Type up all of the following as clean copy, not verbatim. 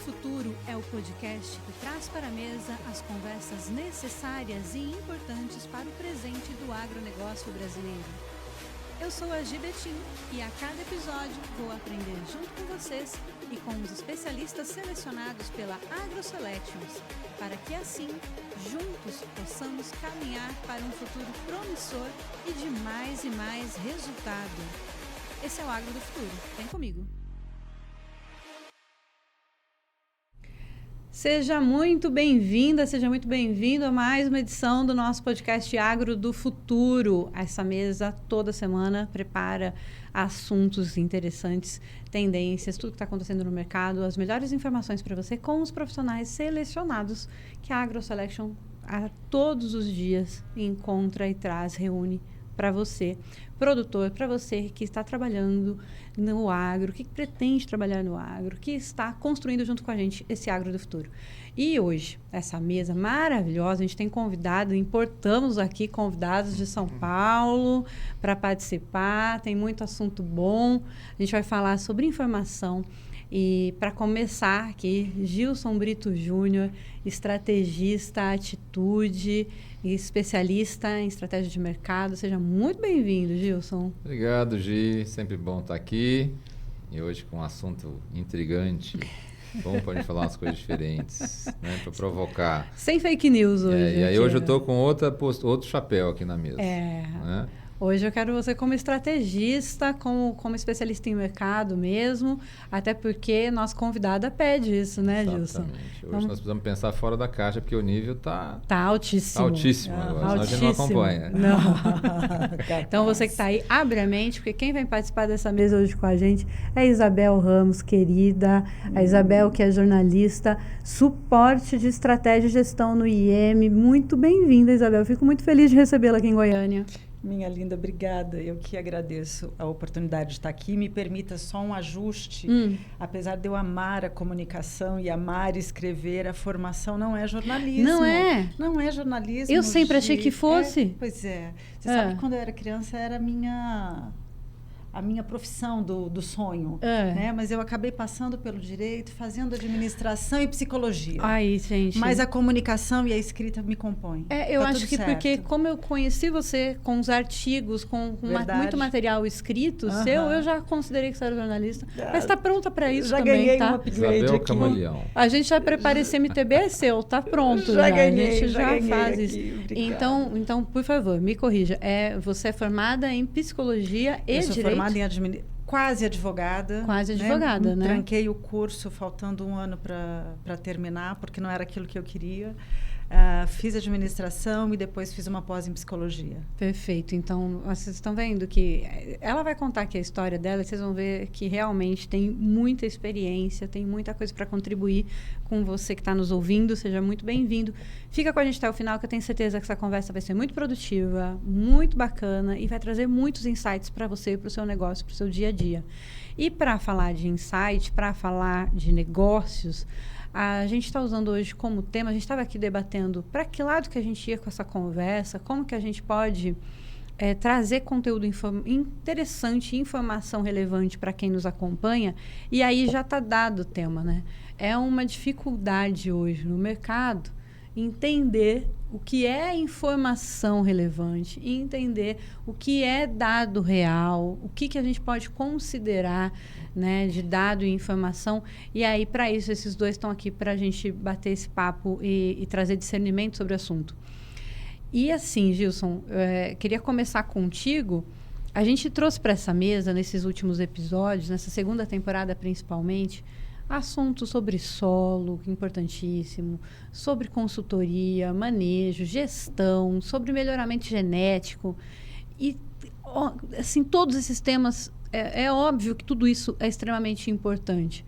Futuro é o podcast que traz para a mesa as conversas necessárias e importantes para o presente do agronegócio brasileiro. Eu sou a Gi Betim e a cada episódio vou aprender junto com vocês e com os especialistas selecionados pela AgroSelections, para que assim, juntos, possamos caminhar para um futuro promissor e de mais e mais resultado. Esse é o Agro do Futuro. Vem comigo. Seja muito bem-vinda, seja muito bem-vindo a mais uma edição do nosso podcast Agro do Futuro. Essa mesa toda semana prepara assuntos interessantes, tendências, tudo que está acontecendo no mercado, as melhores informações para você com os profissionais selecionados que a AgroSelection a todos os dias encontra e traz, reúne para você, produtor, para você que está trabalhando no agro, que pretende trabalhar no agro, que está construindo junto com a gente esse agro do futuro. E hoje, essa mesa maravilhosa, a gente tem convidado, importamos aqui convidados de São Paulo para participar, tem muito assunto bom, a gente vai falar sobre informação. E para começar aqui, Gilson Brito Júnior, estrategista, atitude, especialista em estratégia de mercado. Seja muito bem-vindo, Gilson. Obrigado, Gi. Sempre bom estar aqui. E hoje com um assunto intrigante. Bom para a gente falar umas coisas diferentes, né? Para provocar. Sem fake news hoje. E aí hoje eu estou com outro chapéu aqui na mesa. Né? Hoje eu quero você como estrategista, como especialista em mercado mesmo, até porque nossa convidada pede isso, né, Gilson? Exatamente. Hoje nós precisamos pensar fora da caixa, porque o nível está altíssimo. Altíssimo agora, a gente não acompanha. Não. Então você que está aí, abre a mente, porque quem vai participar dessa mesa hoje com a gente é a Isabel Ramos, querida. A Isabel, que é jornalista, suporte de estratégia e gestão no IEM. Muito bem-vinda, Isabel. Eu fico muito feliz de recebê-la aqui em Goiânia. Minha linda, obrigada. Eu que agradeço a oportunidade de estar aqui. Me permita só um ajuste. Apesar de eu amar a comunicação e amar escrever, a formação não é jornalismo. Não é? Não é jornalismo. Eu sempre achei que fosse. Pois é. Você sabe que quando eu era criança era a minha profissão do sonho, né? Mas eu acabei passando pelo direito, fazendo administração e psicologia. Ai, gente. Mas a comunicação e a escrita me compõem. Eu acho que porque como eu conheci você com os artigos, com muito material escrito seu, eu já considerei que você era jornalista. Mas está pronta para isso já também, ganhei tá? um upgrade Isabel aqui. Camaleão. A gente já prepara esse MTB, é seu, tá pronto. Já ganhei, a gente já faz aqui, isso. Então, por favor, me corrija. Você é formada em psicologia e direito? Quase advogada. Quase advogada, né? Tranquei o curso faltando um ano para terminar, porque não era aquilo que eu queria. Fiz administração e depois fiz uma pós em psicologia. Perfeito. Então, vocês estão vendo que ela vai contar aqui a história dela e vocês vão ver que realmente tem muita experiência, tem muita coisa para contribuir com você que está nos ouvindo. Seja muito bem-vindo. Fica com a gente até o final, que eu tenho certeza que essa conversa vai ser muito produtiva, muito bacana e vai trazer muitos insights para você, para o seu negócio, para o seu dia a dia. E para falar de insight, para falar de negócios, a gente está usando hoje como tema, a gente estava aqui debatendo para que lado que a gente ia com essa conversa, como que a gente pode trazer conteúdo interessante, informação relevante para quem nos acompanha, e aí já está dado o tema, né? É uma dificuldade hoje no mercado entender o que é informação relevante, entender o que é dado real, o que a gente pode considerar, né, de dado e informação. E aí, para isso, esses dois estão aqui para a gente bater esse papo e trazer discernimento sobre o assunto. E assim, Gilson, queria começar contigo. A gente trouxe para essa mesa, nesses últimos episódios, nessa segunda temporada principalmente, assuntos sobre solo, importantíssimo, sobre consultoria, manejo, gestão, sobre melhoramento genético. E, assim, todos esses temas, é óbvio que tudo isso é extremamente importante.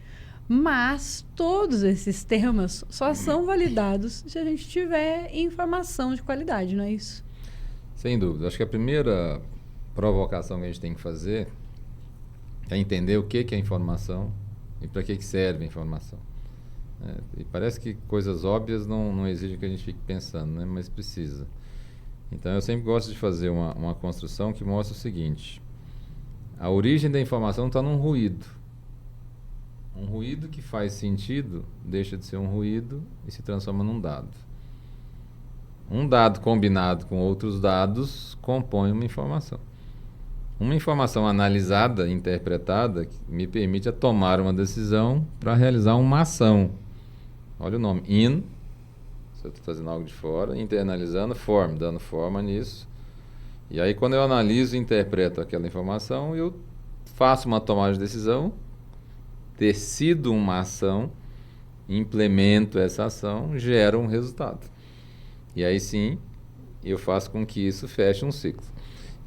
Mas todos esses temas só são validados se a gente tiver informação de qualidade, não é isso? Sem dúvida. Acho que a primeira provocação que a gente tem que fazer é entender o que é informação e para que serve a informação. E parece que coisas óbvias não exigem que a gente fique pensando, né? Mas precisa. Então, eu sempre gosto de fazer uma construção que mostra o seguinte: a origem da informação está num ruído. Um ruído que faz sentido deixa de ser um ruído e se transforma num dado. Um dado combinado com outros dados compõe uma informação. Uma informação analisada, interpretada, me permite tomar uma decisão para realizar uma ação. Olha o nome, in, se eu estou fazendo algo de fora, internalizando, form, dando forma nisso. E aí quando eu analiso e interpreto aquela informação, eu faço uma tomada de decisão, decido uma ação, implemento essa ação, gera um resultado. E aí sim, eu faço com que isso feche um ciclo.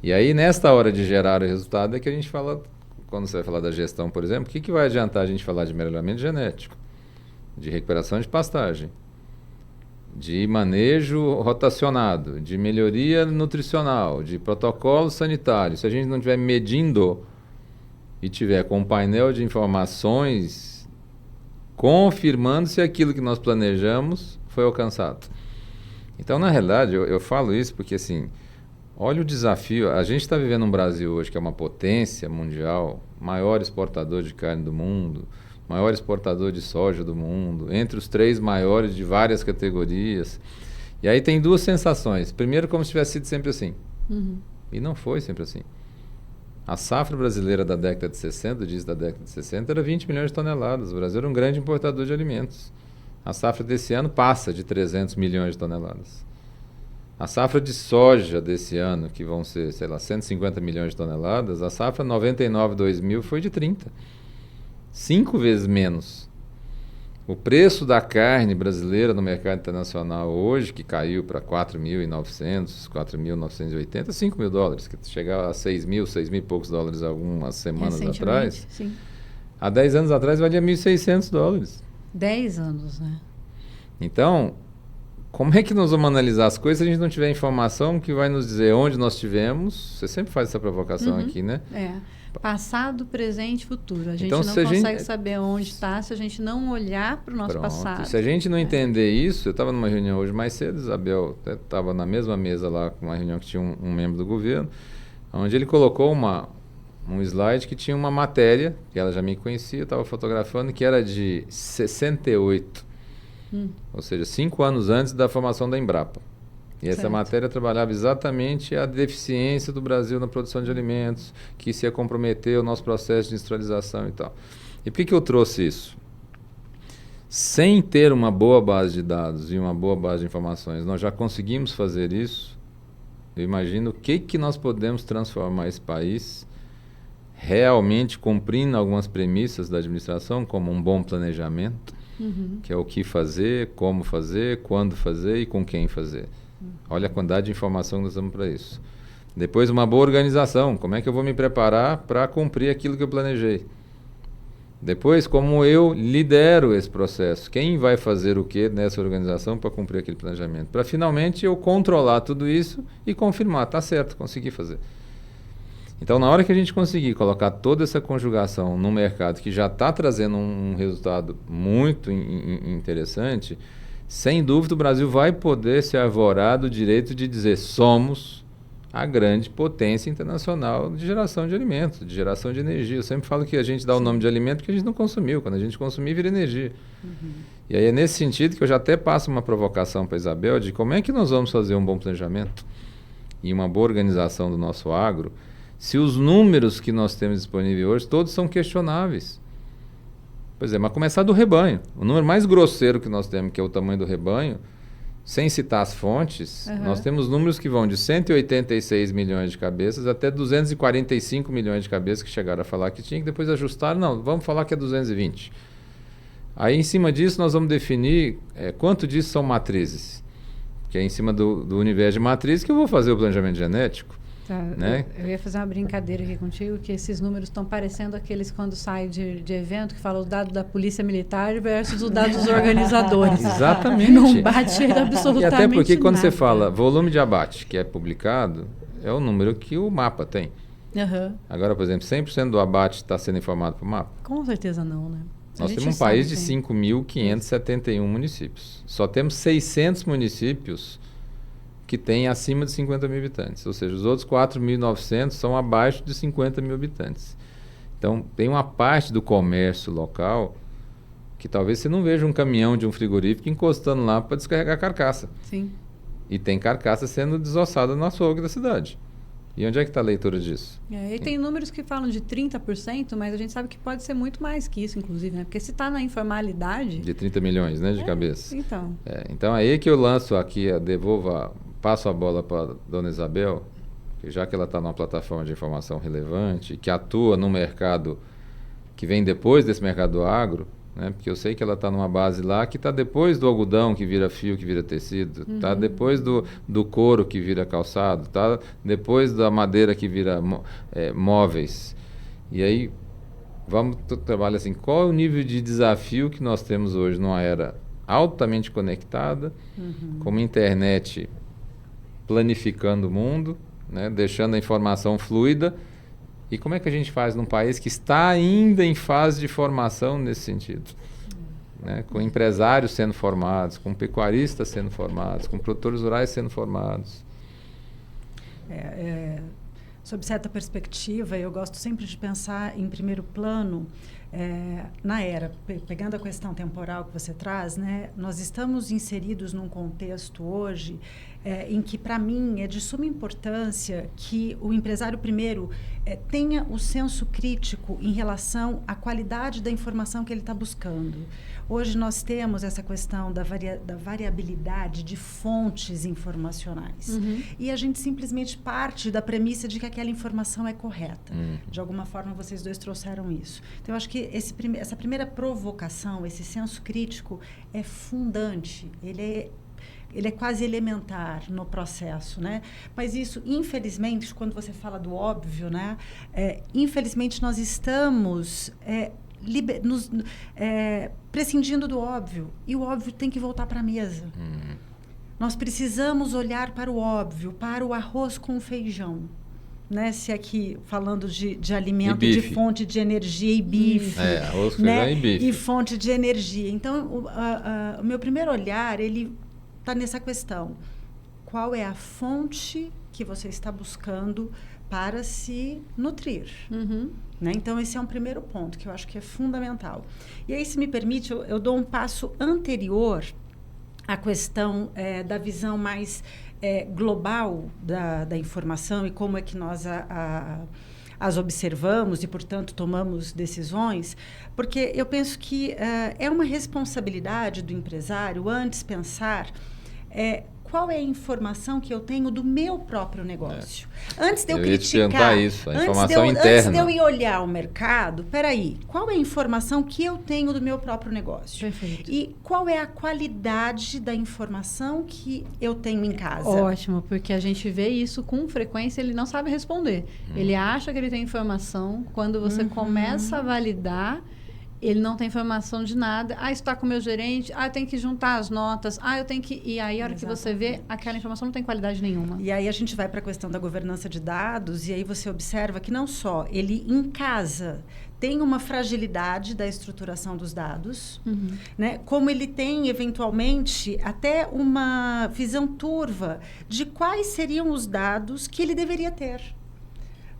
E aí, nesta hora de gerar o resultado, é que a gente fala, quando você vai falar da gestão, por exemplo, o que vai adiantar a gente falar de melhoramento genético, de recuperação de pastagem, de manejo rotacionado, de melhoria nutricional, de protocolo sanitário. Se a gente não estiver medindo e tiver com um painel de informações confirmando se aquilo que nós planejamos foi alcançado. Então, na realidade, eu falo isso porque, assim, olha o desafio. A gente está vivendo um Brasil hoje que é uma potência mundial, maior exportador de carne do mundo, maior exportador de soja do mundo, entre os 3 maiores de várias categorias. E aí tem 2 sensações. Primeiro, como se tivesse sido sempre assim. E não foi sempre assim. A safra brasileira da década de 60, diz da década de 60, era 20 milhões de toneladas. O Brasil era um grande importador de alimentos. A safra desse ano passa de 300 milhões de toneladas. A safra de soja desse ano, que vão ser, sei lá, 150 milhões de toneladas, a safra 99-2000 foi de 30. 5 vezes menos. O preço da carne brasileira no mercado internacional hoje, que caiu para 4.900, 4.980, $5.000, que chegava a 6.000 e poucos dólares algumas semanas atrás. Sim. Há 10 anos atrás valia $1.600. 10 anos, né? Então, como é que nós vamos analisar as coisas se a gente não tiver informação que vai nos dizer onde nós tivemos? Você sempre faz essa provocação aqui, né? Passado, presente, futuro. A gente então, não consegue saber onde está se a gente não olhar para o nosso passado. Se a gente não entender isso, eu estava numa reunião hoje mais cedo, Isabel estava na mesma mesa lá com uma reunião que tinha um membro do governo, onde ele colocou um slide que tinha uma matéria, que ela já me conhecia, estava fotografando, que era de 68. Ou seja, 5 anos antes da formação da Embrapa. E essa matéria trabalhava exatamente a deficiência do Brasil na produção de alimentos, que se ia comprometer o nosso processo de industrialização e tal. E por que eu trouxe isso? Sem ter uma boa base de dados e uma boa base de informações, nós já conseguimos fazer isso. Eu imagino o que nós podemos transformar esse país realmente cumprindo algumas premissas da administração, como um bom planejamento, que é o que fazer, como fazer, quando fazer e com quem fazer. Olha a quantidade de informação que nós temos para isso. Depois, uma boa organização. Como é que eu vou me preparar para cumprir aquilo que eu planejei? Depois, como eu lidero esse processo? Quem vai fazer o que nessa organização para cumprir aquele planejamento? Para, finalmente, eu controlar tudo isso e confirmar. Está certo, consegui fazer. Então, na hora que a gente conseguir colocar toda essa conjugação no mercado, que já está trazendo um resultado muito interessante, sem dúvida o Brasil vai poder se arvorar do direito de dizer somos a grande potência internacional de geração de alimentos, de geração de energia. Eu sempre falo que a gente dá o nome de alimento porque a gente não consumiu. Quando a gente consumir, vira energia. E aí é nesse sentido que eu já até passo uma provocação para a Isabel de como é que nós vamos fazer um bom planejamento e uma boa organização do nosso agro se os números que nós temos disponíveis hoje todos são questionáveis. Pois é, mas começar do rebanho. O número mais grosseiro que nós temos, que é o tamanho do rebanho, sem citar as fontes, nós temos números que vão de 186 milhões de cabeças até 245 milhões de cabeças que chegaram a falar que tinha, que depois ajustaram. Não, vamos falar que é 220. Aí, em cima disso, nós vamos definir quanto disso são matrizes. Que é em cima do universo de matrizes que eu vou fazer o planejamento genético. Né? Eu ia fazer uma brincadeira aqui contigo, que esses números estão parecendo aqueles quando sai de evento, que fala os dados da Polícia Militar versus os dados dos organizadores. Exatamente. Não bate absolutamente nada. E até porque quando nada. Você fala volume de abate, que é publicado, é o número que o mapa tem. Agora, por exemplo, 100% do abate está sendo informado por mapa? Com certeza não, né? Nós temos um país de 5.571 municípios. Só temos 600 municípios que tem acima de 50 mil habitantes. Ou seja, os outros 4.900 são abaixo de 50 mil habitantes. Então, tem uma parte do comércio local que talvez você não veja um caminhão de um frigorífico encostando lá para descarregar carcaça. Sim. E tem carcaça sendo desossada no açougue da cidade. E onde é que está a leitura disso? E tem números que falam de 30%, mas a gente sabe que pode ser muito mais que isso, inclusive, né? Porque se está na informalidade... De 30 milhões, né, de cabeça. Então. Então, aí que eu lanço aqui, passo a bola para a dona Isabel, que já que ela está numa plataforma de informação relevante, que atua no mercado que vem depois desse mercado agro, né? Porque eu sei que ela está numa base lá que está depois do algodão que vira fio, que vira tecido, está depois do couro que vira calçado, está depois da madeira que vira móveis. E aí vamos trabalhar assim, qual é o nível de desafio que nós temos hoje numa era altamente conectada, com uma internet planificando o mundo, né? Deixando a informação fluida. E como é que a gente faz num país que está ainda em fase de formação nesse sentido? Né? Com empresários sendo formados, com pecuaristas sendo formados, com produtores rurais sendo formados. Sob certa perspectiva, eu gosto sempre de pensar em primeiro plano, na era, pegando a questão temporal que você traz, né, nós estamos inseridos num contexto hoje em que, para mim, é de suma importância que o empresário, primeiro, tenha o senso crítico em relação à qualidade da informação que ele está buscando. Hoje nós temos essa questão da variabilidade de fontes informacionais. E a gente simplesmente parte da premissa de que aquela informação é correta. De alguma forma, vocês dois trouxeram isso. Então, eu acho que essa primeira provocação, esse senso crítico, é fundante. Ele é quase elementar no processo, né? Mas isso, infelizmente, quando você fala do óbvio, né? Infelizmente, nós estamos prescindindo do óbvio. E o óbvio tem que voltar para a mesa. Nós precisamos olhar para o óbvio, para o arroz com feijão. Né? Se aqui, falando de alimento, de fonte de energia e bife. Arroz com né? feijão e bife. E fonte de energia. Então, o meu primeiro olhar, ele está nessa questão. Qual é a fonte que você está buscando para se nutrir? Né? Então, esse é um primeiro ponto que eu acho que é fundamental. E aí, se me permite, eu dou um passo anterior à questão da visão mais global da informação e como é que nós as observamos e, portanto, tomamos decisões, porque eu penso que é uma responsabilidade do empresário antes pensar qual é a informação que eu tenho do meu próprio negócio. Antes de eu criticar, isso, a informação interna. Antes de eu ir olhar o mercado, peraí, qual é a informação que eu tenho do meu próprio negócio? Perfeito. E qual é a qualidade da informação que eu tenho em casa? Ótimo, porque a gente vê isso com frequência, ele não sabe responder. Ele acha que ele tem informação, quando você começa a validar, ele não tem informação de nada. Está com o meu gerente. Eu tenho que juntar as notas. Eu tenho que... E aí, a hora que você vê, aquela informação não tem qualidade nenhuma. E aí, a gente vai para a questão da governança de dados, e aí você observa que não só ele, em casa, tem uma fragilidade da estruturação dos dados, né? Como ele tem, eventualmente, até uma visão turva de quais seriam os dados que ele deveria ter.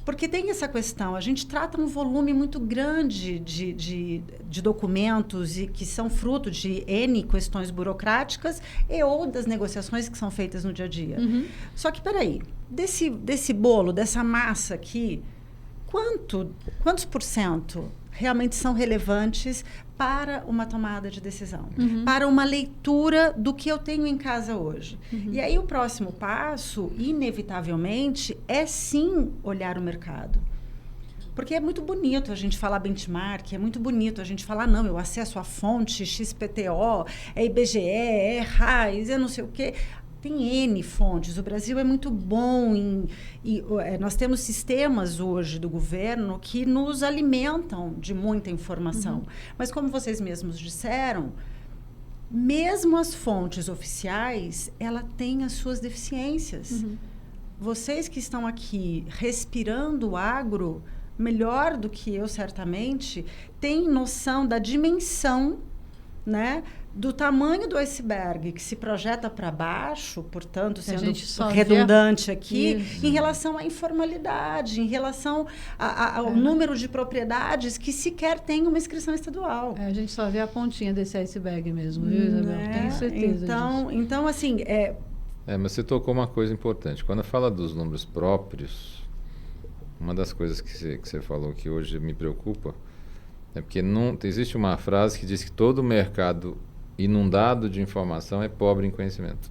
Porque tem essa questão, a gente trata um volume muito grande de documentos e que são fruto de N questões burocráticas ou das negociações que são feitas no dia a dia. Só que, peraí, desse bolo, dessa massa aqui, quantos por cento realmente são relevantes para uma tomada de decisão, para uma leitura do que eu tenho em casa hoje. E aí o próximo passo, inevitavelmente, é sim olhar o mercado. Porque é muito bonito a gente falar benchmark, é muito bonito a gente falar, não, eu acesso a fonte XPTO, é IBGE, é RAIS, é não sei o quê. Tem N fontes. O Brasil é muito bom nós temos sistemas hoje do governo que nos alimentam de muita informação. Mas, como vocês mesmos disseram, mesmo as fontes oficiais, ela tem as suas deficiências. Vocês que estão aqui respirando o agro, melhor do que eu, certamente, têm noção da dimensão, né, do tamanho do iceberg que se projeta para baixo, portanto, sendo redundante aqui, isso, em relação à informalidade, em relação ao número de propriedades que sequer tem uma inscrição estadual. A gente só vê a pontinha desse iceberg mesmo, viu, Isabel? Tenho certeza disso. Então, assim... mas você tocou uma coisa importante. Quando fala dos números próprios, uma das coisas que você falou que hoje me preocupa é porque existe uma frase que diz que todo mercado inundado de informação é pobre em conhecimento.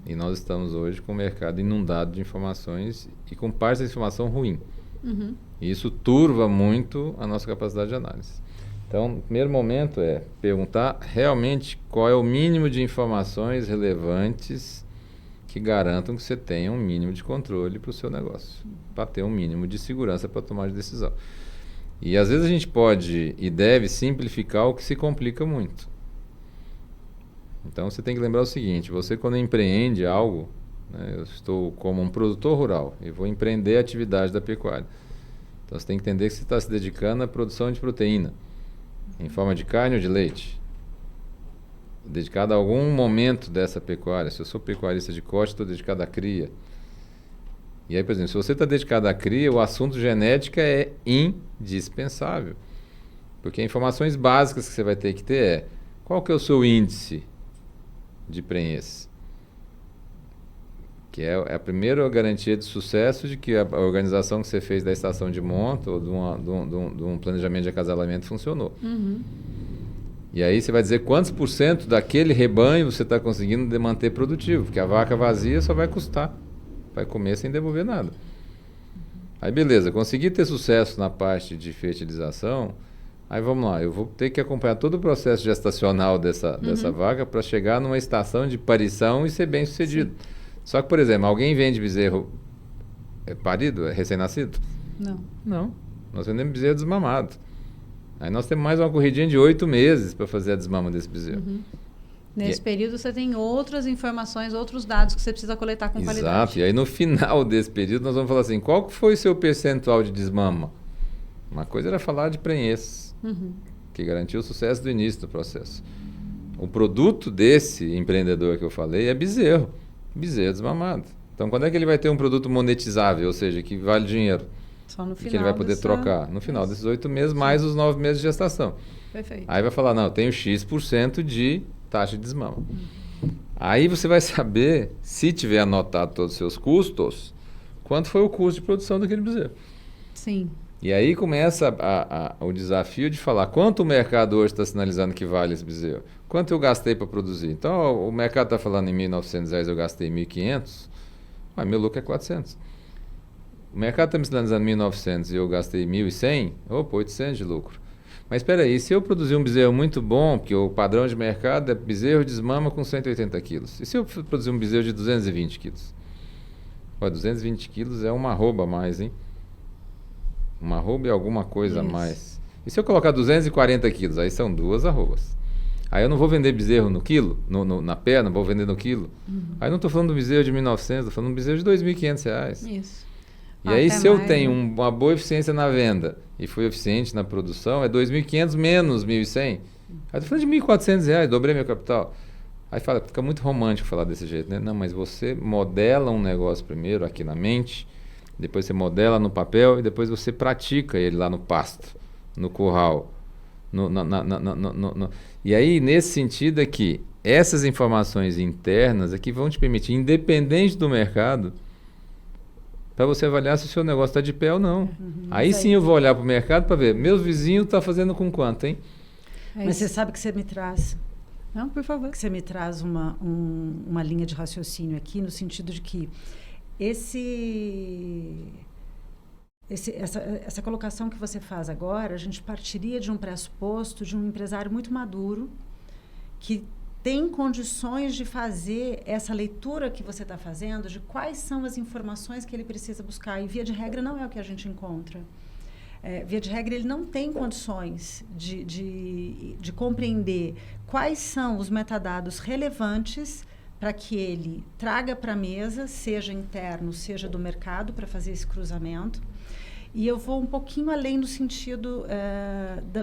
E nós estamos hoje com o mercado inundado de informações e com parte da informação ruim. E isso turva muito a nossa capacidade de análise. Então, o primeiro momento é perguntar realmente qual é o mínimo de informações relevantes que garantam que você tenha um mínimo de controle para o seu negócio, para ter um mínimo de segurança para tomar de decisão. E às vezes a gente pode e deve simplificar o que se complica muito. Então você tem que lembrar o seguinte: você, quando empreende algo, né, eu estou como um produtor rural e vou empreender a atividade da pecuária. Então você tem que entender que você está se dedicando à produção de proteína em forma de carne ou de leite, dedicado a algum momento dessa pecuária. Se eu sou pecuarista de corte, estou dedicado à cria. E aí, por exemplo, se você está dedicado à cria, o assunto genética é indispensável. Porque informações básicas que você vai ter que ter é: qual que é o seu índice de prenhez? Que é a primeira garantia de sucesso de que a organização que você fez da estação de monta ou de um planejamento de acasalamento funcionou. E aí você vai dizer quantos % daquele rebanho você está conseguindo manter produtivo, porque a vaca vazia só vai custar, vai comer sem devolver nada. Aí beleza, consegui ter sucesso na parte de fertilização, aí vamos lá, eu vou ter que acompanhar todo o processo gestacional dessa vaca para chegar numa estação de parição e ser bem sucedido. Sim. Só que, por exemplo, alguém vende bezerro parido, recém-nascido? Não. Nós vendemos bezerro desmamado. Aí nós temos mais uma corridinha de 8 meses para fazer a desmama desse bezerro. Nesse período você tem outras informações, outros dados que você precisa coletar com qualidade. Exato. E aí no final desse período nós vamos falar assim: qual que foi o seu percentual de desmama? Uma coisa era falar de prenhez, que garantiu o sucesso do início do processo. O produto desse empreendedor que eu falei é bezerro desmamado. Então quando é que ele vai ter um produto monetizável, ou seja, que vale dinheiro? Só no final que ele vai poder trocar no final desses 8 meses, mais os 9 meses de gestação. Perfeito. Aí vai falar: não, eu tenho X% de taxa de desmama. Aí você vai saber, se tiver anotado todos os seus custos, quanto foi o custo de produção daquele bezerro. Sim. E aí começa o desafio de falar quanto o mercado hoje está sinalizando que vale esse bezerro. Quanto eu gastei para produzir. Então o mercado está falando em R$1.900, eu gastei R$1.500, mas meu lucro é 400. O mercado está me sinalizando 1.900 e eu gastei 1.100, opa, 800 de lucro. Mas espera aí, se eu produzir um bezerro muito bom, porque o padrão de mercado é bezerro desmama com 180 quilos. E se eu produzir um bezerro de 220 quilos? 220 quilos é uma arroba a mais, hein? Uma arroba e alguma coisa a mais. E se eu colocar 240 quilos? Aí são 2 arrobas. Aí eu não vou vender bezerro no quilo, na perna, vou vender no quilo. Aí não estou falando do bezerro de 1.900, estou falando do bezerro de R$2.500. Isso. E aí, se eu tenho uma boa eficiência na venda e fui eficiente na produção, é 2.500 menos 1.100. Aí eu tô falando de R$1.400, dobrei meu capital. Aí fica muito romântico falar desse jeito, né? Não, mas você modela um negócio primeiro aqui na mente, depois você modela no papel e depois você pratica ele lá no pasto, no curral. E aí, nesse sentido é que essas informações internas é que vão te permitir, independente do mercado, para você avaliar se o seu negócio está de pé ou não. Aí sim eu vou olhar para o mercado para ver, meus vizinhos estão fazendo com quanto, hein? Mas você sabe que você me traz... Não, por favor. Que você me traz uma linha de raciocínio aqui, no sentido de que essa colocação que você faz agora, a gente partiria de um pressuposto de um empresário muito maduro, que tem condições de fazer essa leitura que você está fazendo, de quais são as informações que ele precisa buscar. E, via de regra, não é o que a gente encontra. Via de regra, ele não tem condições de compreender quais são os metadados relevantes para que ele traga para a mesa, seja interno, seja do mercado, para fazer esse cruzamento. E eu vou um pouquinho além no sentido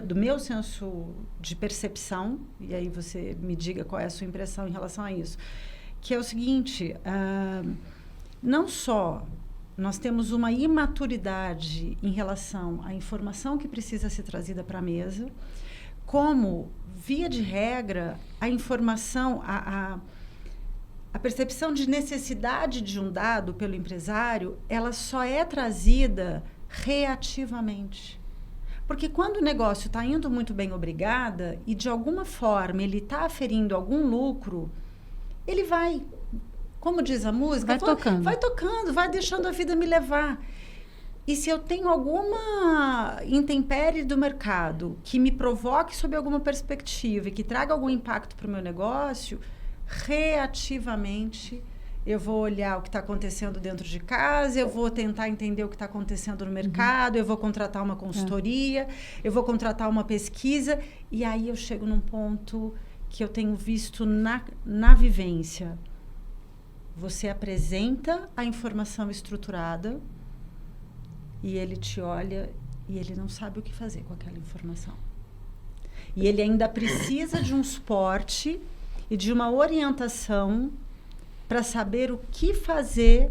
do meu senso de percepção, e aí você me diga qual é a sua impressão em relação a isso, que é o seguinte, não só nós temos uma imaturidade em relação à informação que precisa ser trazida para a mesa, como, via de regra, a informação, a percepção de necessidade de um dado pelo empresário, ela só é trazida reativamente. Porque quando o negócio está indo muito bem, obrigada, e de alguma forma ele está aferindo algum lucro, ele vai, como diz a música, vai tocando, vai deixando a vida me levar. E se eu tenho alguma intempérie do mercado que me provoque sob alguma perspectiva e que traga algum impacto para o meu negócio, reativamente eu vou olhar o que está acontecendo dentro de casa, eu vou tentar entender o que está acontecendo no mercado, eu vou contratar uma consultoria, eu vou contratar uma pesquisa, e aí eu chego num ponto que eu tenho visto na vivência. Você apresenta a informação estruturada e ele te olha e ele não sabe o que fazer com aquela informação. E ele ainda precisa de um suporte e de uma orientação para saber o que fazer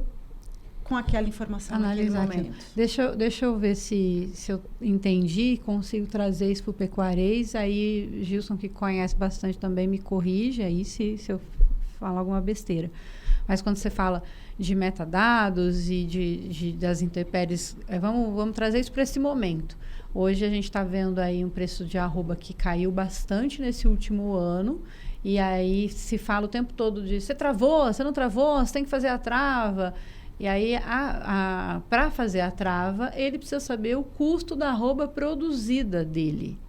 com aquela informação naquele momento. Deixa eu ver se eu entendi e consigo trazer isso para o pecuarês. Aí, Gilson, que conhece bastante também, me corrige aí se eu falar alguma besteira. Mas quando você fala de metadados e das intempéries, vamos trazer isso para esse momento. Hoje a gente está vendo aí um preço de arroba que caiu bastante nesse último ano. E aí se fala o tempo todo de você travou, você não travou, você tem que fazer a trava. E aí, para fazer a trava, ele precisa saber o custo da arroba produzida dele.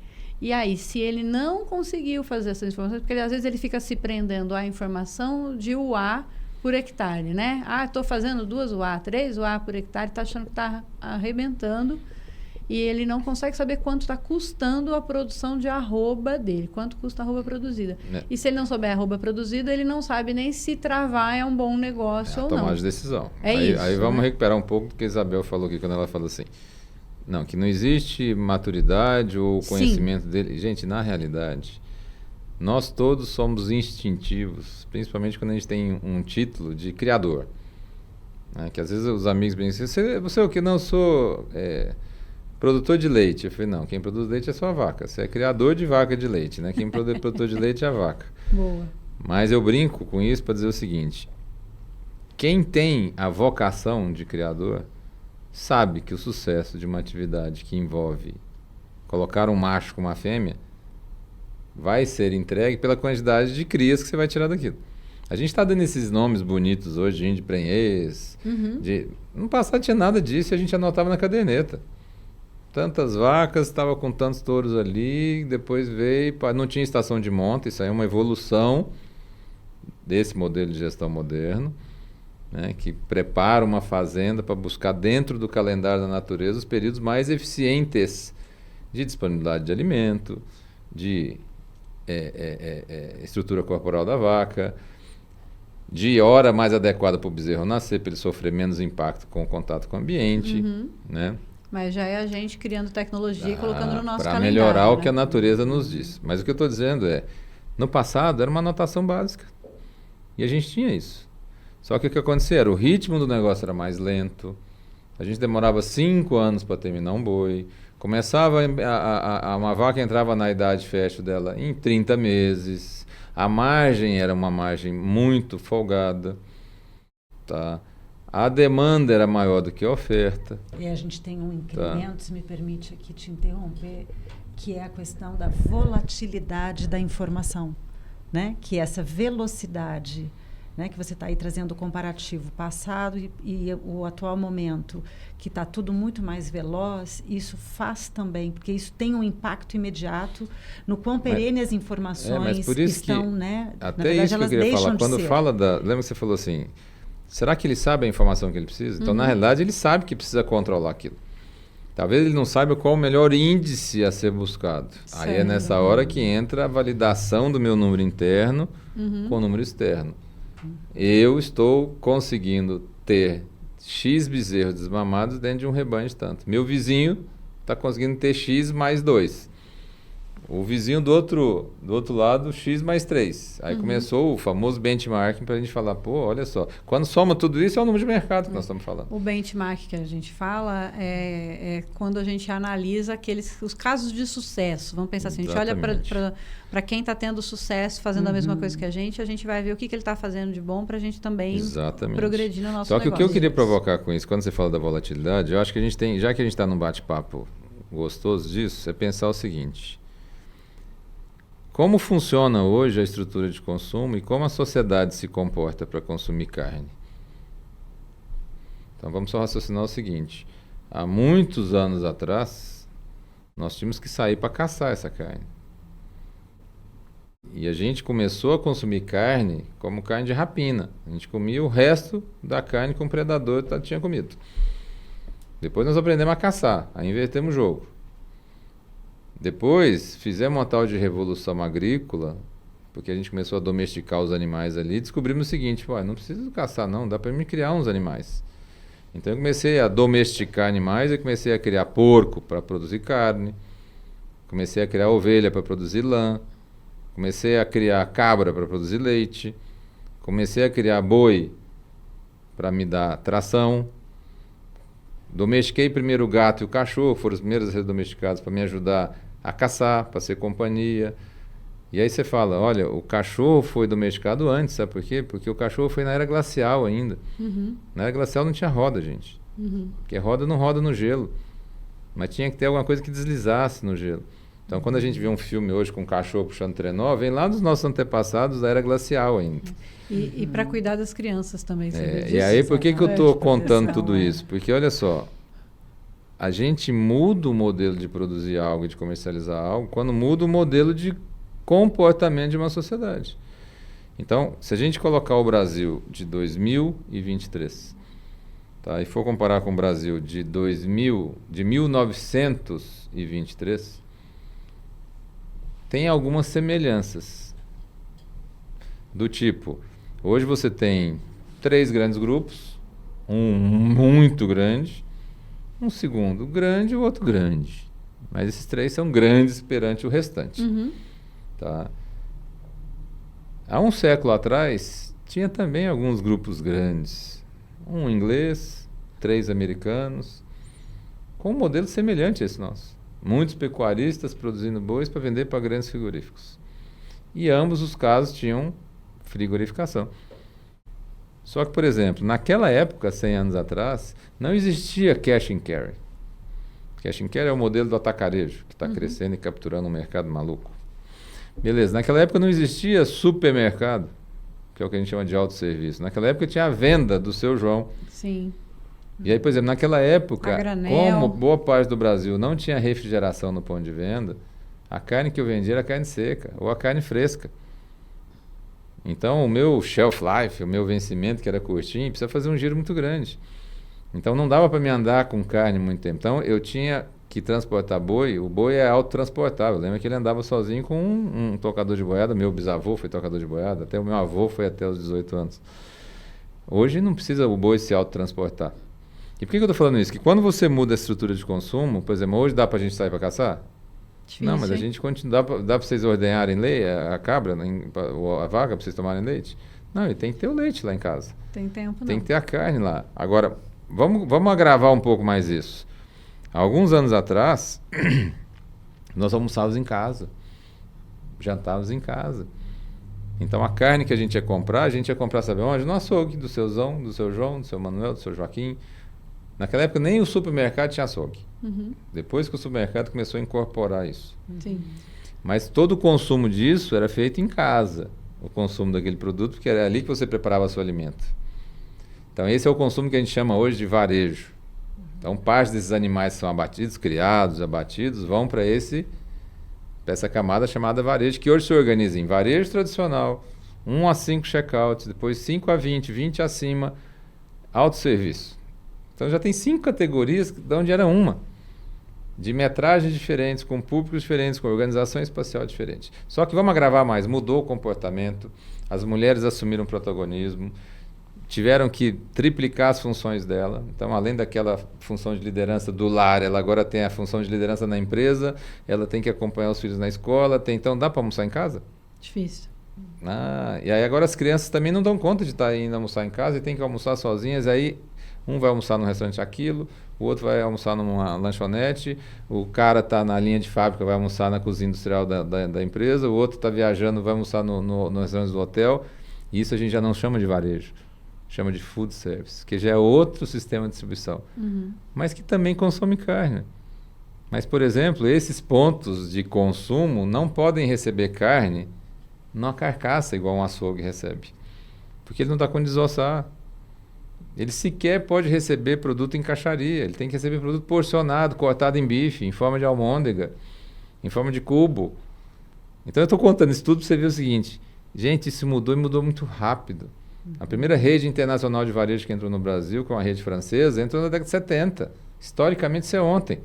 E aí, se ele não conseguiu fazer essas informações, porque às vezes ele fica se prendendo à informação de UA por hectare, né? Estou fazendo 2 UA, 3 UA por hectare, está achando que está arrebentando. E ele não consegue saber quanto está custando a produção de arroba dele, quanto custa a arroba produzida. E se ele não souber a arroba produzida, ele não sabe nem se travar é um bom negócio ou não. Tomar de decisão. Isso, aí vamos recuperar um pouco do que a Isabel falou aqui, quando ela falou assim, não, que não existe maturidade ou conhecimento dele. Gente, na realidade, nós todos somos instintivos, principalmente quando a gente tem um título de criador. Né? Que às vezes os amigos brincam assim, você é o que? Não, eu sou... produtor de leite. Eu falei, não, quem produz leite é só a vaca. Você é criador de vaca de leite, né? Quem produz produtor de leite é a vaca. Boa. Mas eu brinco com isso para dizer o seguinte, quem tem a vocação de criador sabe que o sucesso de uma atividade que envolve colocar um macho com uma fêmea vai ser entregue pela quantidade de crias que você vai tirar daquilo. A gente está dando esses nomes bonitos hoje, de prenhez. No passado tinha nada disso e a gente anotava na caderneta. Tantas vacas, estava com tantos touros ali, depois veio, não tinha estação de monta, isso aí é uma evolução desse modelo de gestão moderno, né, que prepara uma fazenda para buscar dentro do calendário da natureza os períodos mais eficientes de disponibilidade de alimento, de estrutura corporal da vaca, de hora mais adequada para o bezerro nascer, para ele sofrer menos impacto com o contato com o ambiente, né? Mas já é a gente criando tecnologia e colocando no nosso calendário. Para melhorar o que a natureza nos diz. Mas o que eu estou dizendo é, no passado era uma anotação básica. E a gente tinha isso. Só que o que acontecia era, o ritmo do negócio era mais lento, a gente demorava 5 anos para terminar um boi, começava, uma vaca entrava na idade fértil dela em 30 meses, a margem era uma margem muito folgada, tá? A demanda era maior do que a oferta. E a gente tem um incremento, se me permite aqui te interromper, que é a questão da volatilidade da informação, né? Que é essa velocidade, né? Que você está aí trazendo o comparativo passado e o atual momento, que está tudo muito mais veloz, isso faz também, porque isso tem um impacto imediato no quão perene as informações mas por isso estão, que, né? até Na verdade, isso que eu queria falar. Quando fala lembra que você falou assim, será que ele sabe a informação que ele precisa? Então, na realidade, ele sabe que precisa controlar aquilo. Talvez ele não saiba qual o melhor índice a ser buscado. Certo. Aí é nessa hora que entra a validação do meu número interno com o número externo. Eu estou conseguindo X bezerros desmamados dentro de um rebanho de tanto. Meu vizinho está conseguindo ter X mais 2. O vizinho do outro lado, X mais 3. Aí começou o famoso benchmarking para a gente falar, pô, olha só. Quando soma tudo isso, é o número de mercado que nós estamos falando. O benchmark que a gente fala é quando a gente analisa os casos de sucesso. Vamos pensar assim, a gente olha para quem está tendo sucesso, fazendo a mesma coisa que a gente vai ver o que ele está fazendo de bom para a gente também progredir no nosso negócio. Só que o que eu queria provocar com isso, quando você fala da volatilidade, eu acho que a gente tem, já que a gente está num bate-papo gostoso disso, é pensar o seguinte: como funciona hoje a estrutura de consumo e como a sociedade se comporta para consumir carne? Então vamos só raciocinar o seguinte: há muitos anos atrás, nós tínhamos que sair para caçar essa carne. E a gente começou a consumir carne como carne de rapina. A gente comia o resto da carne que um predador tinha comido. Depois nós aprendemos a caçar, aí invertemos o jogo. Depois, fizemos uma tal de revolução agrícola, porque a gente começou a domesticar os animais ali, e descobrimos o seguinte: não preciso caçar não, dá para me criar uns animais. Então eu comecei a domesticar animais, e comecei a criar porco para produzir carne, comecei a criar ovelha para produzir lã, comecei a criar cabra para produzir leite, comecei a criar boi para me dar tração. Domestiquei primeiro o gato e o cachorro, foram os primeiros a ser domesticados para me ajudar a caçar, para ser companhia. E aí você fala, olha, o cachorro foi domesticado antes, sabe por quê? Porque o cachorro foi na era glacial ainda. Na era glacial não tinha roda, gente. Porque roda não roda no gelo. Mas tinha que ter alguma coisa que deslizasse no gelo. Então, quando a gente vê um filme hoje com um cachorro puxando trenó, vem lá dos nossos antepassados da era glacial ainda. E para cuidar das crianças também. E aí, por que eu estou contando tudo isso? Porque, olha só, a gente muda o modelo de produzir algo e de comercializar algo quando muda o modelo de comportamento de uma sociedade. Então, se a gente colocar o Brasil de 2023, tá, e for comparar com o Brasil de 1923, tem algumas semelhanças. Do tipo, hoje você tem 3 grandes grupos, um muito grande, um segundo grande e o outro grande. Mas esses 3 são grandes perante o restante. Tá? Há um século atrás, tinha também alguns grupos grandes. Um inglês, 3 americanos, com um modelo semelhante a esse nosso. Muitos pecuaristas produzindo bois para vender para grandes frigoríficos. E ambos os casos tinham frigorificação. Só que, por exemplo, naquela época, 100 anos atrás, não existia cash and carry. Cash and carry é o modelo do atacarejo, que está crescendo e capturando um mercado maluco. Beleza, naquela época não existia supermercado, que é o que a gente chama de autosserviço. Naquela época tinha a venda do Seu João. Sim. E aí, por exemplo, naquela época, como boa parte do Brasil não tinha refrigeração no ponto de venda, a carne que eu vendia era carne seca ou a carne fresca. Então, o meu shelf life, o meu vencimento, que era curtinho, precisa fazer um giro muito grande. Então, não dava para me andar com carne muito tempo. Então, eu tinha que transportar boi. O boi é autotransportável. Lembra que ele andava sozinho com um tocador de boiada. Meu bisavô foi tocador de boiada, até o meu avô foi até os 18 anos. Hoje não precisa o boi se autotransportar. E por que eu estou falando isso? Que quando você muda a estrutura de consumo, por exemplo, hoje dá para a gente sair para caçar? Difícil, não, mas a gente continua. Dá para vocês ordenharem a cabra, ou a vaca, para vocês tomarem leite? Não, e tem que ter o leite lá em casa. Tem tempo, não. Tem que ter a carne lá. Agora, vamos agravar um pouco mais isso. Há alguns anos atrás, nós almoçávamos em casa, jantávamos em casa. Então, a carne que a gente ia comprar, sabe onde? No açougue do seu João, do seu Manuel, do seu Joaquim. Naquela época, nem o supermercado tinha açougue. Depois que o supermercado começou a incorporar isso. Sim. Mas todo o consumo disso era feito em casa, o consumo daquele produto, porque era ali que você preparava seu alimento. Então, esse é o consumo que a gente chama hoje de varejo. Então, parte desses animais que são abatidos, criados, abatidos, vão para essa camada chamada varejo, que hoje se organiza em varejo tradicional, 1 a 5 checkouts, depois 5 a 20, 20 acima, autosserviço. Então, já tem 5 categorias, de onde era uma, de metragens diferentes, com públicos diferentes, com organização espacial diferente. Só que vamos agravar mais, mudou o comportamento, as mulheres assumiram protagonismo, tiveram que triplicar as funções dela. Então, além daquela função de liderança do lar, ela agora tem a função de liderança na empresa, ela tem que acompanhar os filhos na escola. Então, dá para almoçar em casa? Difícil. E aí agora as crianças também não dão conta de estar indo almoçar em casa e tem que almoçar sozinhas. Aí um vai almoçar num restaurante aquilo, o outro vai almoçar numa lanchonete, o cara está na linha de fábrica, vai almoçar na cozinha industrial da empresa, o outro está viajando, vai almoçar no restaurante do hotel. E isso a gente já não chama de varejo, chama de food service, que já é outro sistema de distribuição, mas que também consome carne. Mas, por exemplo, esses pontos de consumo não podem receber carne numa carcaça igual um açougue recebe, porque ele não está com desossar. Ele sequer pode receber produto em caixaria, ele tem que receber produto porcionado, cortado em bife, em forma de almôndega, em forma de cubo. Então eu estou contando isso tudo para você ver o seguinte, gente, isso mudou e mudou muito rápido. A primeira rede internacional de varejo que entrou no Brasil, com a rede francesa, entrou na década de 70. Historicamente, isso é ontem.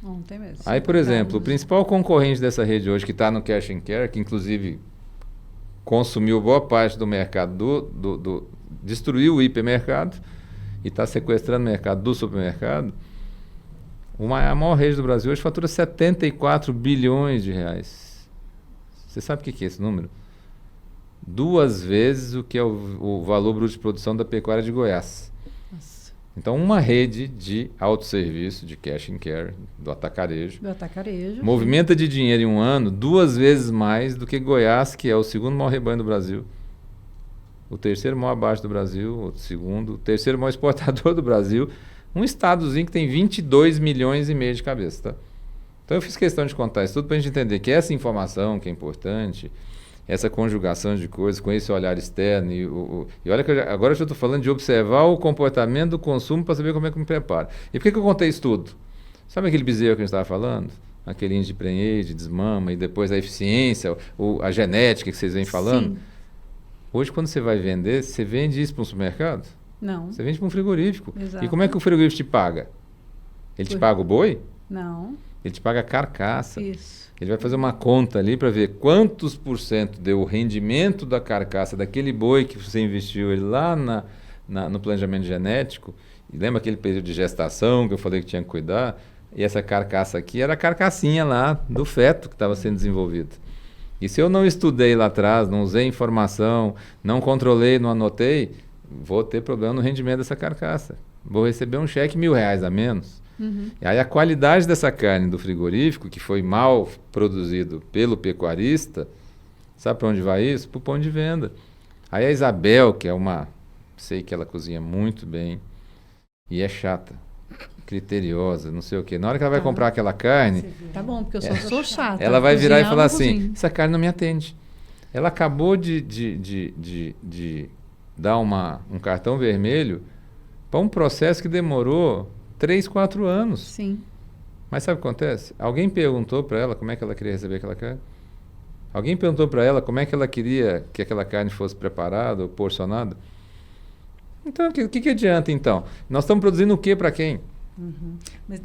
Ontem mesmo. Aí, por exemplo, o principal concorrente dessa rede hoje, que está no Cash and Carry, que inclusive consumiu boa parte do mercado, destruiu o hipermercado e está sequestrando o mercado do supermercado, a maior rede do Brasil hoje fatura 74 bilhões de reais. Você sabe o que é esse número? 2 vezes o que é o valor bruto de produção da pecuária de Goiás. Nossa. Então, uma rede de autosserviço, de cash and carry, do atacarejo, movimenta de dinheiro em um ano 2 vezes mais do que Goiás, que é o segundo maior rebanho do Brasil, o terceiro maior abaixo do Brasil, o terceiro maior exportador do Brasil, um estadozinho que tem 22 milhões e meio de cabeça. Tá? Então, eu fiz questão de contar isso tudo para a gente entender que essa informação que é importante, essa conjugação de coisas, com esse olhar externo. E olha que agora eu já estou falando de observar o comportamento do consumo para saber como é que eu me preparo. E por que eu contei isso tudo? Sabe aquele bezerro que a gente estava falando? Aquele índice de prenhez, de desmama, e depois a eficiência, a genética que vocês vêm falando? Sim. Hoje, quando você vai vender, você vende isso para um supermercado? Não. Você vende para um frigorífico. Exato. E como é que o frigorífico te paga? Ele te paga o boi? Não. Ele te paga a carcaça. Isso. Ele vai fazer uma conta ali para ver quantos % deu o rendimento da carcaça daquele boi que você investiu ele lá no planejamento genético. E lembra aquele período de gestação que eu falei que tinha que cuidar? E essa carcaça aqui era a carcassinha lá do feto que estava sendo desenvolvido. E se eu não estudei lá atrás, não usei informação, não controlei, não anotei, vou ter problema no rendimento dessa carcaça. Vou receber um cheque R$1.000 a menos. E aí a qualidade dessa carne do frigorífico, que foi mal produzido pelo pecuarista, sabe para onde vai isso? Para o ponto de venda. Aí a Isabel, que é sei que ela cozinha muito bem e é chata, criteriosa, não sei o quê. Na hora que ela vai comprar aquela carne... Tá bom, porque eu sou chata. Ela vai virar e falar assim, essa carne não me atende. Ela acabou de dar um cartão vermelho para um processo que demorou 3, 4 anos. Sim. Mas sabe o que acontece? Alguém perguntou para ela como é que ela queria receber aquela carne? Alguém perguntou para ela como é que ela queria que aquela carne fosse preparada ou porcionada? Então, o que adianta então? Nós estamos produzindo o que para quem? Mas,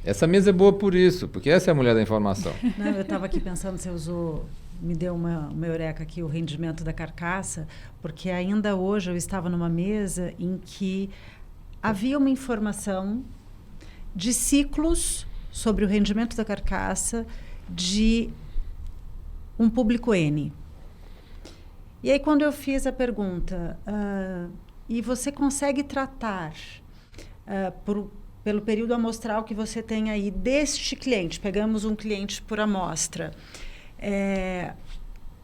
essa mesa é boa por isso, porque essa é a mulher da informação. não, eu estava aqui pensando, você me deu uma eureka aqui, o rendimento da carcaça, porque ainda hoje eu estava numa mesa em que havia uma informação de ciclos sobre o rendimento da carcaça de um público N. E aí, quando eu fiz a pergunta, e você consegue tratar pelo período amostral que você tem aí deste cliente, pegamos um cliente por amostra,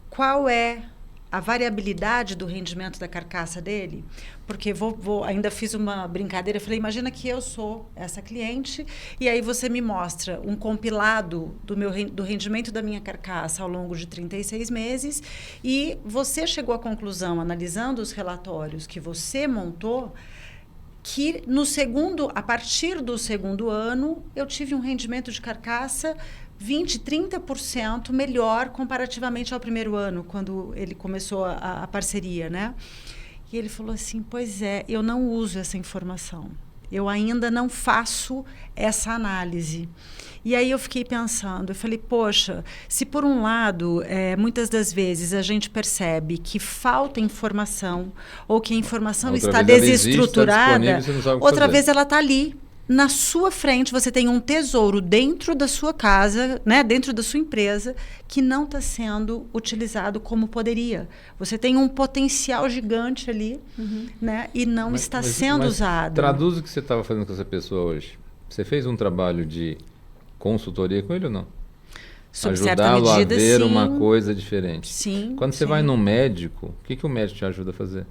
qual é a variabilidade do rendimento da carcaça dele? Porque ainda fiz uma brincadeira, eu falei, imagina que eu sou essa cliente e aí você me mostra um compilado do rendimento da minha carcaça ao longo de 36 meses e você chegou à conclusão, analisando os relatórios que você montou, que a partir do segundo ano, eu tive um rendimento de carcaça 20%, 30% melhor comparativamente ao primeiro ano, quando ele começou a parceria, né? E ele falou assim, pois é, eu não uso essa informação. Eu ainda não faço essa análise. E aí eu fiquei pensando, eu falei, poxa, se por um lado, muitas das vezes a gente percebe que falta informação ou que a informação está desestruturada, outra vez ela está ali. Na sua frente, você tem um tesouro dentro da sua casa, né, dentro da sua empresa, que não está sendo utilizado como poderia. Você tem um potencial gigante ali, né, e não está sendo usado. Traduz o que você estava fazendo com essa pessoa hoje. Você fez um trabalho de consultoria com ele ou não? Ajudá-lo a ver uma coisa diferente. Sim. Quando você vai num médico, o que o médico te ajuda a fazer?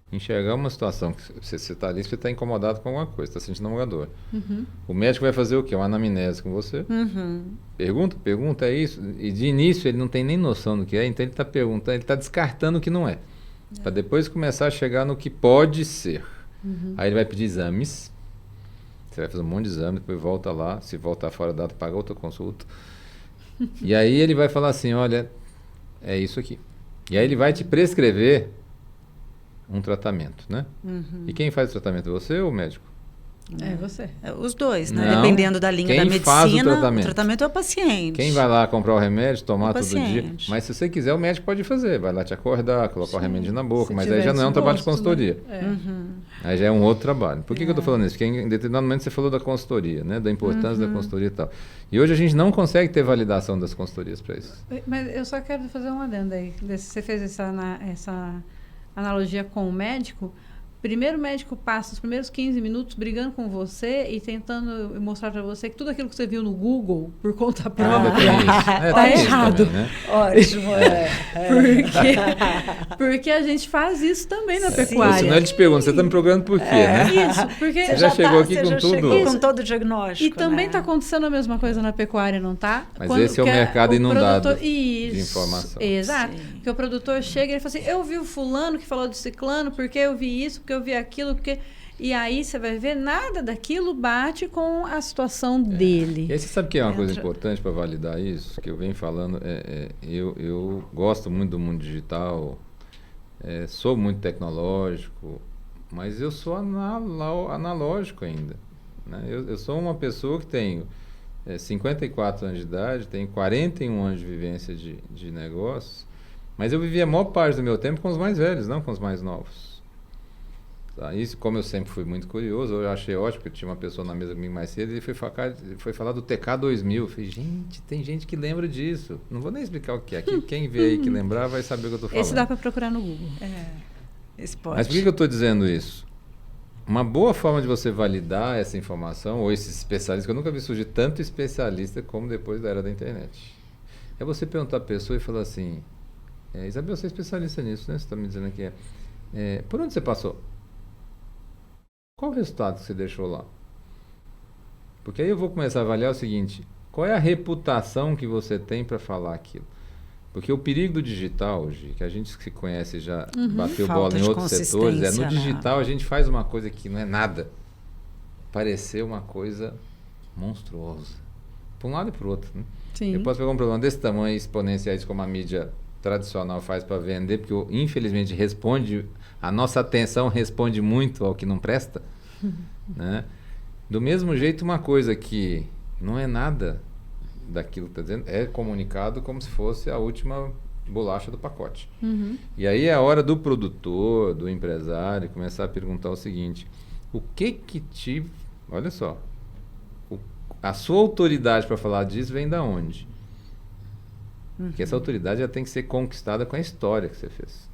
Enxergar uma situação que você está ali, você está incomodado com alguma coisa, está sentindo uma dor. O médico vai fazer o quê? Uma anamnese com você. Pergunta, é isso. E de início ele não tem nem noção do que é, então ele está perguntando, ele está descartando o que não é. Para depois começar a chegar no que pode ser. Aí ele vai pedir exames, você vai fazer um monte de exame, depois volta lá, se voltar fora da data, paga outra consulta. E aí ele vai falar assim, olha, é isso aqui. E aí ele vai te prescrever um tratamento, né? E quem faz o tratamento, você ou o médico? É você. Os dois, né? Não, dependendo da linha da medicina, faz o tratamento é o paciente. Quem vai lá comprar o remédio, tomar todo dia. Mas se você quiser, o médico pode fazer. Vai lá te acordar, colocar o remédio na boca. Mas aí já não é um trabalho de consultoria. Né? Aí já é um outro trabalho. Por que eu estou falando isso? Porque em determinado momento você falou da consultoria, né? Da importância da consultoria e tal. E hoje a gente não consegue ter validação das consultorias para isso. Mas eu só quero fazer um adendo aí. Você fez essa analogia com o médico. Primeiro o médico passa os primeiros 15 minutos brigando com você e tentando mostrar para você que tudo aquilo que você viu no Google por conta própria tá errado. Também, né? Ótimo, porque a gente faz isso também na pecuária. Senão ele te pergunta, você está me procurando por quê, né? Isso, porque você já chegou aqui com tudo. Com todo o diagnóstico. E também está acontecendo a mesma coisa na pecuária, não está? Mas esse é o mercado inundado de informação. Exato. Porque o produtor chega e ele fala assim, eu vi o fulano que falou de ciclano, porque eu vi isso, porque eu vi aquilo, porque... E aí você vai ver, nada daquilo bate com a situação dele. E aí você sabe que é uma coisa importante para validar isso, que eu venho falando, eu gosto muito do mundo digital, sou muito tecnológico, mas eu sou analógico ainda. Né? Eu sou uma pessoa que tenho 54 anos de idade, tenho 41 anos de vivência de negócios, mas eu vivi a maior parte do meu tempo com os mais velhos, não com os mais novos. Tá? Isso, como eu sempre fui muito curioso, eu achei ótimo, porque tinha uma pessoa na mesa comigo mais cedo e foi falar do TK2000. Eu falei, gente, tem gente que lembra disso. Não vou nem explicar o que é. Quem vê aí que lembrar vai saber o que eu estou falando. Esse dá para procurar no Google. Esse pode. Mas por que eu estou dizendo isso? Uma boa forma de você validar essa informação, ou esses especialistas, que eu nunca vi surgir tanto especialista como depois da era da internet, é você perguntar a pessoa e falar assim, Isabel, você é especialista nisso, né? Você está me dizendo que por onde você passou? Qual o resultado que você deixou lá? Porque aí eu vou começar a avaliar o seguinte, qual é a reputação que você tem para falar aquilo? Porque o perigo do digital hoje, que a gente se conhece já bateu bola em outros setores, no digital a gente faz uma coisa que não é nada. Parecer uma coisa monstruosa. Para um lado e para o outro. Né? Sim. Eu posso pegar um problema desse tamanho, exponenciais como a mídia tradicional faz para vender, porque infelizmente a nossa atenção responde muito ao que não presta. Né? Do mesmo jeito, uma coisa que não é nada daquilo que está dizendo, é comunicado como se fosse a última bolacha do pacote. E aí é a hora do produtor, do empresário, começar a perguntar o seguinte, olha só, a sua autoridade para falar disso vem da onde? Porque essa autoridade já tem que ser conquistada com a história que você fez.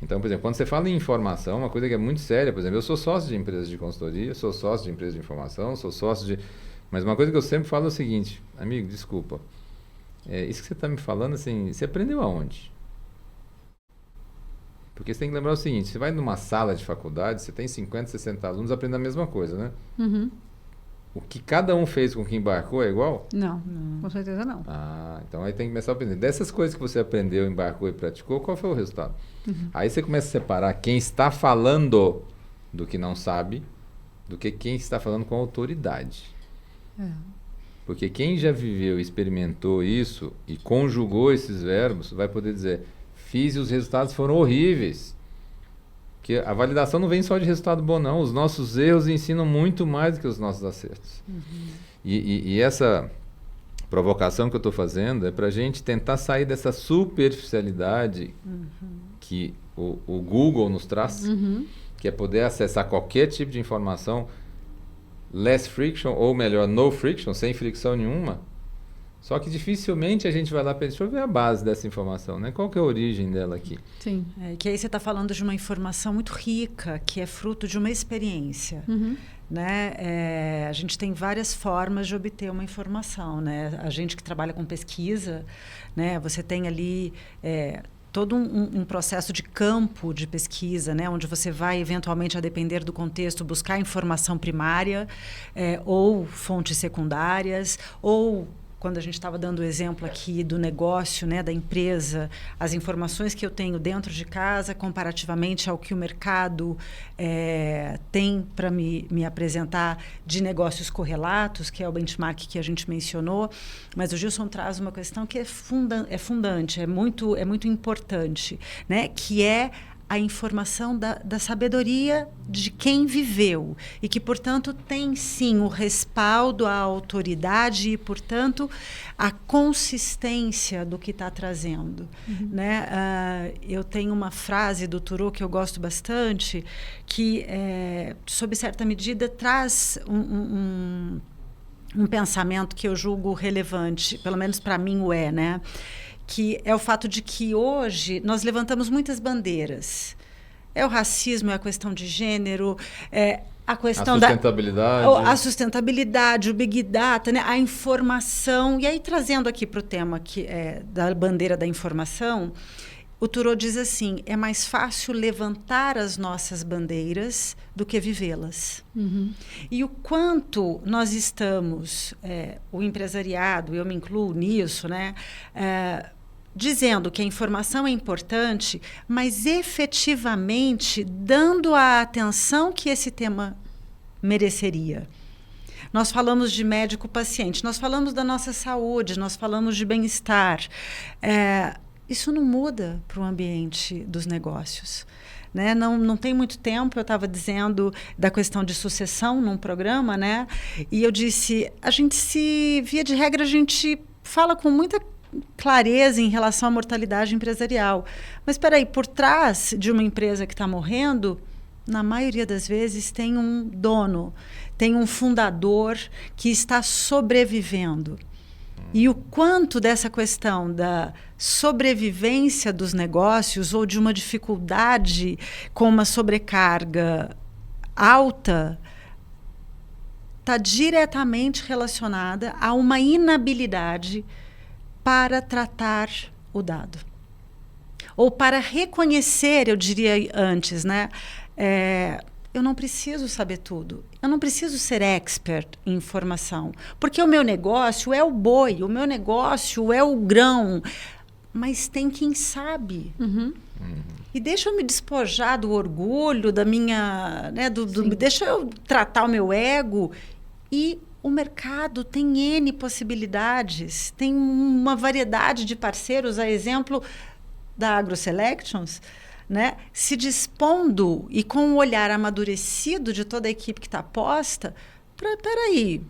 Então, por exemplo, quando você fala em informação, uma coisa que é muito séria, por exemplo, eu sou sócio de empresas de consultoria, sou sócio de empresas de informação, sou sócio de... Mas uma coisa que eu sempre falo é o seguinte, amigo, desculpa, isso que você está me falando, assim, você aprendeu aonde? Porque você tem que lembrar o seguinte, você vai numa sala de faculdade, você tem 50, 60 alunos aprendendo a mesma coisa, né? O que cada um fez com quem embarcou é igual? Não, com certeza não. Então aí tem que começar a aprender. Dessas coisas que você aprendeu, embarcou e praticou, qual foi o resultado? Aí você começa a separar quem está falando do que não sabe, do que quem está falando com autoridade. Porque quem já viveu, experimentou isso e conjugou esses verbos, vai poder dizer, fiz e os resultados foram horríveis. Porque a validação não vem só de resultado bom, não. Os nossos erros ensinam muito mais do que os nossos acertos. E essa provocação que eu estou fazendo é para a gente tentar sair dessa superficialidade que o Google nos traz, que é poder acessar qualquer tipo de informação less friction, ou melhor, no friction, sem fricção nenhuma. Só que dificilmente a gente vai lá para deixa eu ver a base dessa informação, né? Qual que é a origem dela aqui? Sim. Que aí você está falando de uma informação muito rica, que é fruto de uma experiência. Né? A gente tem várias formas de obter uma informação. Né? A gente que trabalha com pesquisa, né? Você tem ali todo um processo de campo de pesquisa, né? Onde você vai, eventualmente, a depender do contexto, buscar informação primária, ou fontes secundárias, ou... Quando a gente estava dando o exemplo aqui do negócio, né, da empresa, as informações que eu tenho dentro de casa, comparativamente ao que o mercado tem para me apresentar de negócios correlatos, que é o benchmark que a gente mencionou. Mas o Gilson traz uma questão que é fundante, é muito importante, né, que é a informação da sabedoria de quem viveu e que, portanto, tem, sim, o respaldo, a autoridade e, portanto, a consistência do que está trazendo. Né? Eu tenho uma frase do Thoreau que eu gosto bastante, que, sob certa medida, traz um pensamento que eu julgo relevante, pelo menos para mim o é, né? Que é o fato de que hoje nós levantamos muitas bandeiras. É o racismo, é a questão de gênero, a questão a sustentabilidade, o Big Data, né? A informação. E aí, trazendo aqui para o tema da bandeira da informação, o Thoreau diz assim, é mais fácil levantar as nossas bandeiras do que vivê-las. E o quanto nós estamos, o empresariado, eu me incluo nisso, né? Dizendo que a informação é importante, mas efetivamente dando a atenção que esse tema mereceria. Nós falamos de médico-paciente, nós falamos da nossa saúde, nós falamos de bem-estar. Isso não muda para o ambiente dos negócios. Né? Não tem muito tempo, eu estava dizendo da questão de sucessão num programa, né? E eu disse, via de regra, a gente fala com muita clareza em relação à mortalidade empresarial. Mas, espera aí, por trás de uma empresa que está morrendo, na maioria das vezes tem um dono, tem um fundador que está sobrevivendo. E o quanto dessa questão da sobrevivência dos negócios ou de uma dificuldade com uma sobrecarga alta está diretamente relacionada a uma inabilidade para tratar o dado. Ou para reconhecer, eu diria antes, né? Eu não preciso saber tudo. Eu não preciso ser expert em informação. Porque o meu negócio é o boi, o meu negócio é o grão. Mas tem quem sabe. E deixa eu me despojar do orgulho, da minha... Né, deixa eu tratar o meu ego. E o mercado tem N possibilidades. Tem uma variedade de parceiros, a exemplo da AgroSelections, né, se dispondo e com o olhar amadurecido de toda a equipe que está posta, peraí,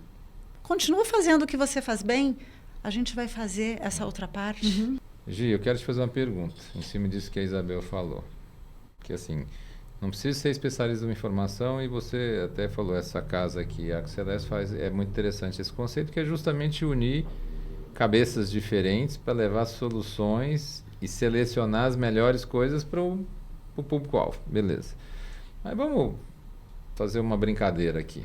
continua fazendo o que você faz bem, a gente vai fazer essa outra parte. Gi, eu quero te fazer uma pergunta, em cima disso que a Isabel falou. Que assim, não precisa ser especialista em informação e você até falou, essa casa aqui, a AgroSelect faz, é muito interessante esse conceito, que é justamente unir cabeças diferentes para levar soluções e selecionar as melhores coisas para o público-alvo. Beleza. Mas vamos fazer uma brincadeira aqui.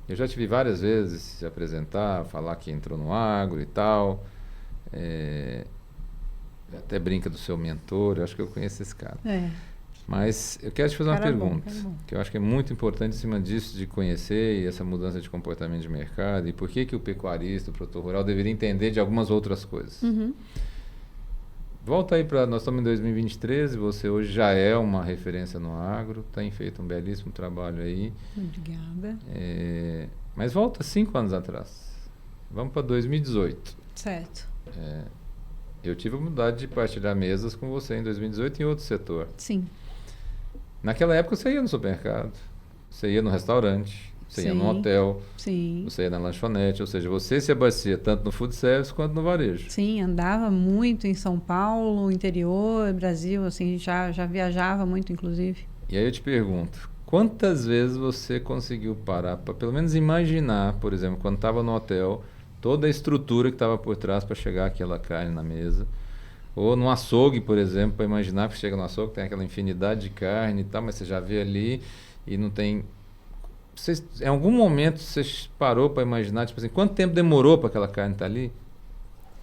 Eu já te vi várias vezes se apresentar, falar que entrou no agro e tal. Até brinca do seu mentor, eu acho que eu conheço esse cara. Mas eu quero te fazer uma pergunta, que eu acho que é muito importante em cima disso, de conhecer e essa mudança de comportamento de mercado, e por que o pecuarista, o produtor rural, deveria entender de algumas outras coisas. Volta aí para... Nós estamos em 2023 e você hoje já é uma referência no agro, tem feito um belíssimo trabalho aí. Obrigada. Mas volta 5 anos atrás. Vamos para 2018. Certo. Eu tive a oportunidade de partilhar mesas com você em 2018 em outro setor. Sim. Naquela época você ia no supermercado, você ia no restaurante, você ia no hotel, você ia na lanchonete, ou seja, você se abastecia tanto no food service quanto no varejo. Sim, andava muito em São Paulo, interior, Brasil, assim, já viajava muito, inclusive. E aí eu te pergunto, quantas vezes você conseguiu parar para pelo menos imaginar, por exemplo, quando estava no hotel, toda a estrutura que estava por trás para chegar aquela carne na mesa? Ou no açougue, por exemplo, para imaginar que chega no açougue, tem aquela infinidade de carne e tal, mas você já vê ali e não tem... em algum momento você parou para imaginar, tipo assim, quanto tempo demorou para aquela carne estar ali?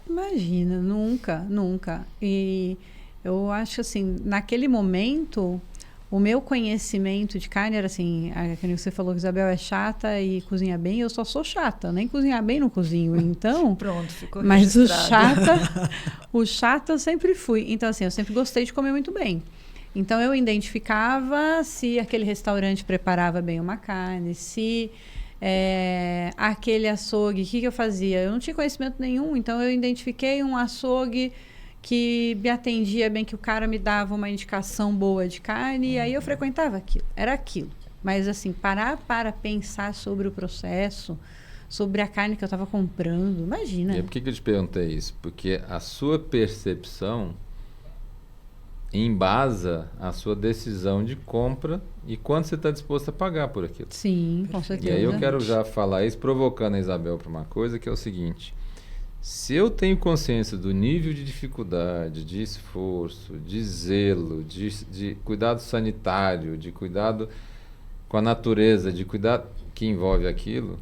Imagina, nunca. E eu acho assim, naquele momento, o meu conhecimento de carne era assim, como você falou que Isabel é chata e cozinha bem, eu só sou chata, nem cozinhar bem não cozinho, então... Pronto, ficou mas registrado. o chata eu sempre fui. Então assim, eu sempre gostei de comer muito bem. Então eu identificava se aquele restaurante preparava bem uma carne, se aquele açougue, o que eu fazia? Eu não tinha conhecimento nenhum, então eu identifiquei um açougue que me atendia bem, que o cara me dava uma indicação boa de carne, e aí eu frequentava aquilo, era aquilo. Mas assim, parar para pensar sobre o processo, sobre a carne que eu estava comprando, imagina. E por que eu te perguntei isso? Porque a sua percepção embasa a sua decisão de compra e quanto você está disposto a pagar por aquilo. Sim, com certeza. E aí eu quero já falar isso, provocando a Isabel para uma coisa, que é o seguinte: se eu tenho consciência do nível de dificuldade, de esforço, de zelo, de cuidado sanitário, de cuidado com a natureza, de cuidado que envolve aquilo,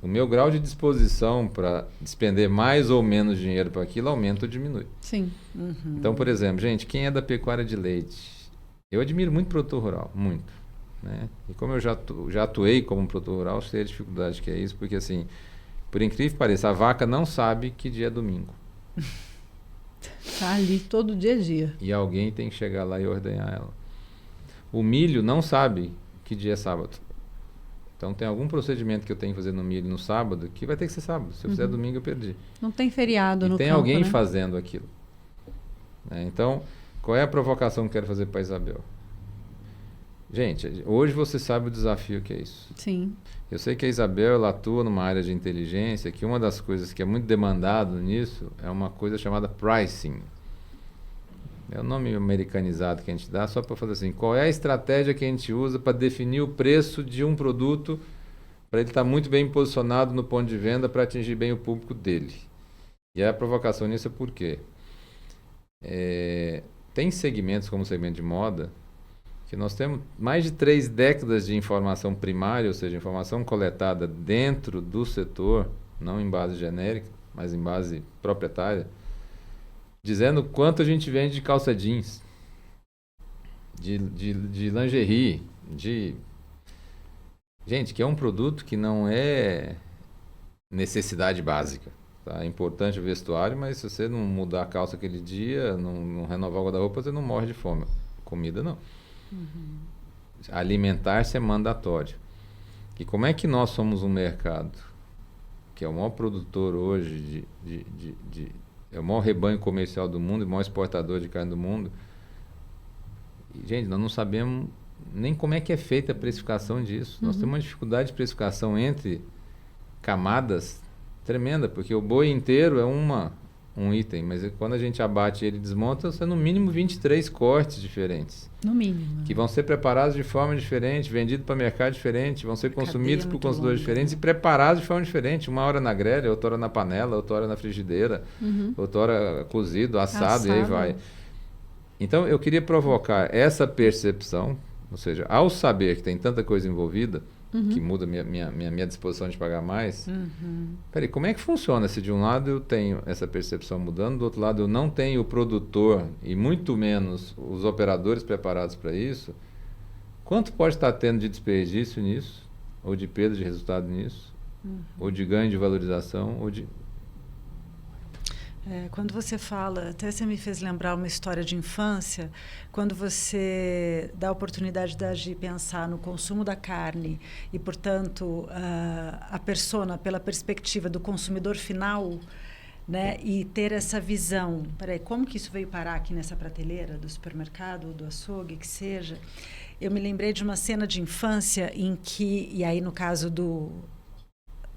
o meu grau de disposição para despender mais ou menos dinheiro para aquilo aumenta ou diminui. Sim. Uhum. Então, por exemplo, gente, quem é da pecuária de leite? Eu admiro muito produtor rural, muito. Né? E como eu já atuei como produtor rural, sei a dificuldade que é isso, porque assim, por incrível que pareça, a vaca não sabe que dia é domingo. Tá ali todo dia a dia. E alguém tem que chegar lá e ordenhar ela. O milho não sabe que dia é sábado. Então tem algum procedimento que eu tenho que fazer no milho no sábado que vai ter que ser sábado. Se eu fizer domingo, eu perdi. Não tem feriado no campo, tem alguém né? fazendo aquilo. Então, qual é a provocação que eu quero fazer para a Isabel? Gente, hoje você sabe o desafio que é isso. Sim. Eu sei que a Isabel ela atua numa área de inteligência, que uma das coisas que é muito demandado nisso é uma coisa chamada pricing. É o nome americanizado que a gente dá só para fazer assim, qual é a estratégia que a gente usa para definir o preço de um produto para ele estar muito bem posicionado no ponto de venda para atingir bem o público dele. E a provocação nisso é por quê? Tem segmentos como o segmento de moda que nós temos mais de 3 décadas de informação primária, ou seja, informação coletada dentro do setor, não em base genérica, mas em base proprietária, dizendo quanto a gente vende de calça jeans, de lingerie, Gente, que é um produto que não é necessidade básica. Tá? É importante o vestuário, mas se você não mudar a calça aquele dia, não renovar o guarda-roupa, você não morre de fome. Comida, não. Uhum. Alimentar-se é mandatório. E como é que nós somos um mercado que é o maior produtor hoje é o maior rebanho comercial do mundo e o maior exportador de carne do mundo? E, gente, nós não sabemos nem como é que é feita a precificação disso. Nós temos uma dificuldade de precificação entre camadas tremenda, porque o boi inteiro é um item, mas quando a gente abate ele e desmonta, são no mínimo 23 cortes diferentes. No mínimo. Que vão ser preparados de forma diferente, vendidos para mercado diferente, vão ser consumidos por consumidores diferentes e preparados de forma diferente. Uma hora na grelha, outra hora na panela, outra hora na frigideira, outra hora cozido, assado, e aí vai. Então, eu queria provocar essa percepção, ou seja, ao saber que tem tanta coisa envolvida, que muda minha disposição de pagar mais. Peraí, como é que funciona se de um lado eu tenho essa percepção mudando, do outro lado eu não tenho o produtor e muito menos os operadores preparados para isso? Quanto pode estar tendo de desperdício nisso? Ou de perda de resultado nisso? Ou de ganho de valorização? Ou de... Quando você fala, até você me fez lembrar uma história de infância, quando você dá a oportunidade de pensar no consumo da carne e, portanto, a persona, pela perspectiva do consumidor final, né? E ter essa visão, peraí, como que isso veio parar aqui nessa prateleira do supermercado ou do açougue, que seja? Eu me lembrei de uma cena de infância em que, e aí no caso do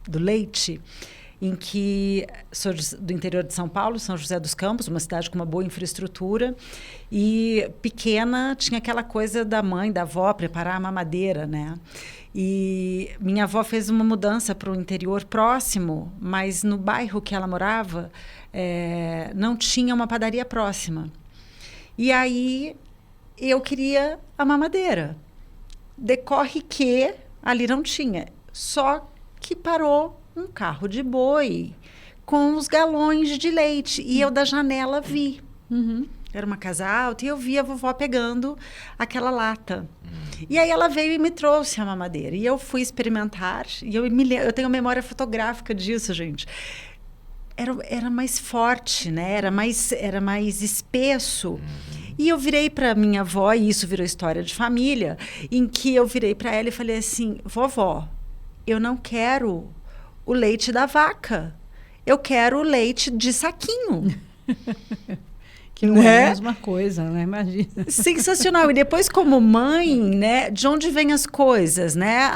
leite, em que sou do interior de São Paulo, São José dos Campos, uma cidade com uma boa infraestrutura, e pequena tinha aquela coisa da mãe, da avó, preparar a mamadeira, né? E minha avó fez uma mudança para o interior próximo, mas no bairro que ela morava, não tinha uma padaria próxima. E aí eu queria a mamadeira. Decorre que ali não tinha, só que parou um carro de boi com os galões de leite. E eu da janela vi. Era uma casa alta e eu vi a vovó pegando aquela lata. E aí ela veio e me trouxe a mamadeira. E eu fui experimentar. E eu tenho memória fotográfica disso, gente. Era mais forte, né? Era mais espesso. E eu virei para minha avó, e isso virou história de família, em que eu virei para ela e falei assim, vovó, eu não quero o leite da vaca. Eu quero o leite de saquinho. Que não é a mesma coisa, né? Imagina. Sensacional. E depois, como mãe, né? De onde vêm as coisas, né?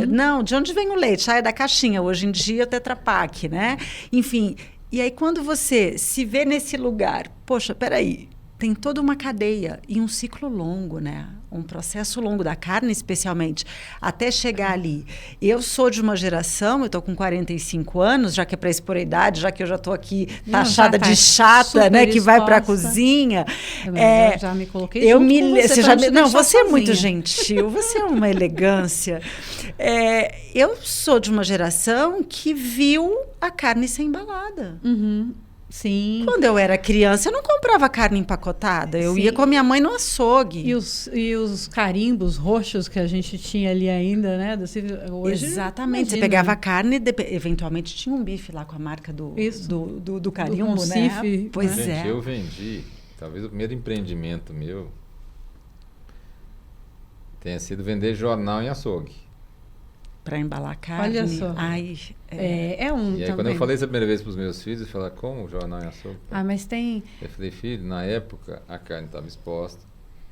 Não, de onde vem o leite? É da caixinha. Hoje em dia, o Tetra Pak, né? Enfim. E aí, quando você se vê nesse lugar, poxa, peraí, tem toda uma cadeia e um ciclo longo, né? Um processo longo da carne, especialmente, até chegar ali. Eu sou de uma geração, eu estou com 45 anos, já que é para expor a idade, já que eu já estou aqui taxada de chata, né? Que vai para a cozinha. Já me coloquei junto com você. Você é muito gentil, você é uma elegância. Eu sou de uma geração que viu a carne ser embalada. Sim. Quando eu era criança, eu não comprava carne empacotada. Eu ia com a minha mãe no açougue. E os carimbos roxos que a gente tinha ali ainda, né? Hoje, exatamente. Você pegava a carne, eventualmente tinha um bife lá com a marca do carimbo, do né? Concife, pois né? é. Gente, eu vendi, talvez o primeiro empreendimento meu tenha sido vender jornal em açougue. Para embalar carne. Olha só. Ai, E aí, quando eu falei isso a primeira vez para os meus filhos, eles falaram, como jornal em açougue? Mas tem... Eu falei, filho, na época a carne estava exposta,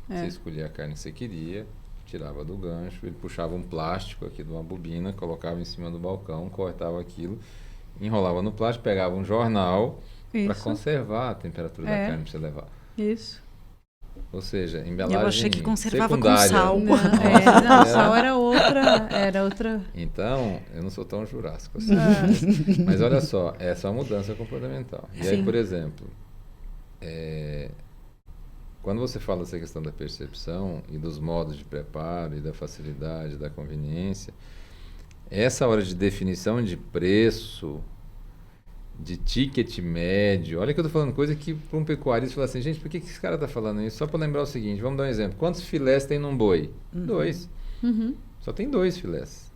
você escolhia a carne que você queria, tirava do gancho, ele puxava um plástico aqui de uma bobina, colocava em cima do balcão, cortava aquilo, enrolava no plástico, pegava um jornal para conservar a temperatura da carne para você levar. Isso. Ou seja, embalagem eu achei que conservava secundária. com sal. Não, sal era outra. Então, eu não sou tão jurássico assim. Mas olha só, essa é uma mudança comportamental. E aí, por exemplo, quando você fala dessa questão da percepção e dos modos de preparo e da facilidade, da conveniência, essa hora de definição de preço, de ticket médio. Olha que eu estou falando coisa que para um pecuarista fala assim, gente, por que esse cara está falando isso? Só para lembrar o seguinte, vamos dar um exemplo. Quantos filés tem num boi? 2. Só tem 2 filés.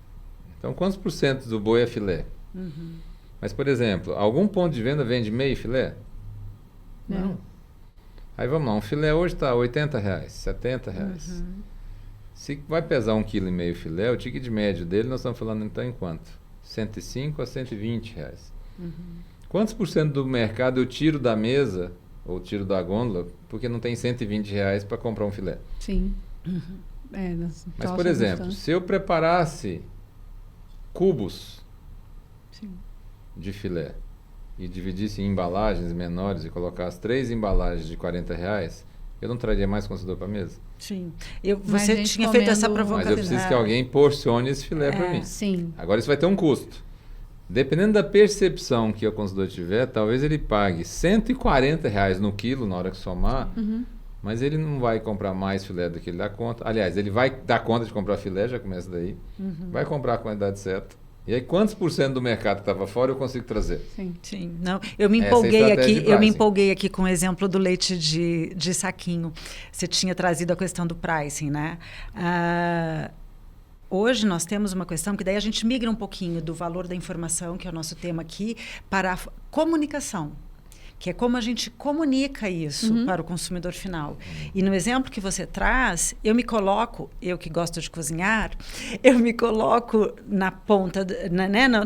Então, quantos % do boi é filé? Mas, por exemplo, algum ponto de venda vende meio filé? Não. Aí vamos lá, um filé hoje está R$80, R$70. Se vai pesar 1,5 kg filé, o ticket médio dele, nós estamos falando então em quanto? R$105 a R$120. Quantos % do mercado eu tiro da mesa ou tiro da gôndola porque não tem R$120 para comprar um filé? Sim. Mas, por exemplo, se eu preparasse cubos de filé e dividisse em embalagens menores e colocasse 3 embalagens de R$40, eu não traria mais consumidor para a mesa? Sim. Você tinha feito essa provocação. Mas eu preciso que alguém porcione esse filé para mim. Sim. Agora isso vai ter um custo. Dependendo da percepção que o consumidor tiver, talvez ele pague R$140 no quilo na hora que somar, mas ele não vai comprar mais filé do que ele dá conta. Aliás, ele vai dar conta de comprar filé, já começa daí, vai comprar a quantidade certa. E aí, quantos % do mercado que estava fora eu consigo trazer? Sim. Não, eu me empolguei aqui com o exemplo do leite de saquinho. Você tinha trazido a questão do pricing, né? Hoje nós temos uma questão que daí a gente migra um pouquinho do valor da informação, que é o nosso tema aqui, para a comunicação, que é como a gente comunica isso para o consumidor final. E no exemplo que você traz, eu me coloco, eu que gosto de cozinhar, eu me coloco na ponta,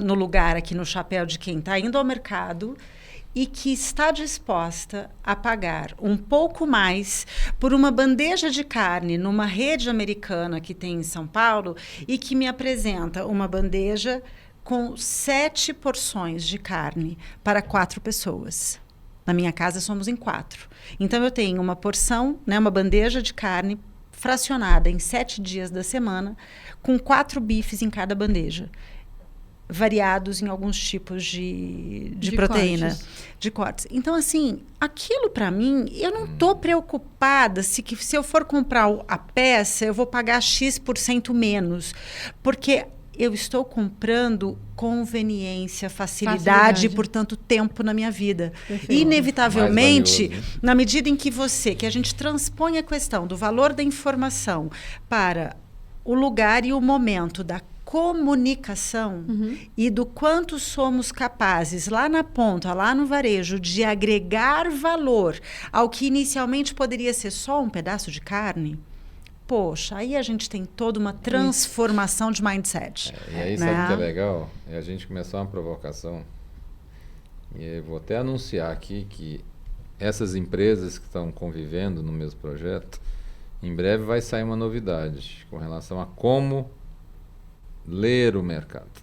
no lugar aqui, no chapéu de quem está indo ao mercado e que está disposta a pagar um pouco mais por uma bandeja de carne numa rede americana que tem em São Paulo e que me apresenta uma bandeja com 7 porções de carne para 4 pessoas. Na minha casa somos em 4. Então eu tenho uma porção, né, uma bandeja de carne fracionada em 7 dias da semana, com 4 bifes em cada bandeja, variados em alguns tipos de proteína, cortes. De cortes. Então, assim, aquilo para mim, eu não estou preocupada se eu for comprar a peça, eu vou pagar X% menos, porque eu estou comprando conveniência, facilidade e, portanto, tempo na minha vida. Perfeito. Inevitavelmente, na medida em que a gente transpõe a questão do valor da informação para o lugar e o momento da comunicação e do quanto somos capazes, lá na ponta, lá no varejo, de agregar valor ao que inicialmente poderia ser só um pedaço de carne, poxa, aí a gente tem toda uma transformação de mindset. E aí, sabe o que é legal? É a gente começar uma provocação. E eu vou até anunciar aqui que essas empresas que estão convivendo no mesmo projeto, em breve vai sair uma novidade com relação a como ler o mercado.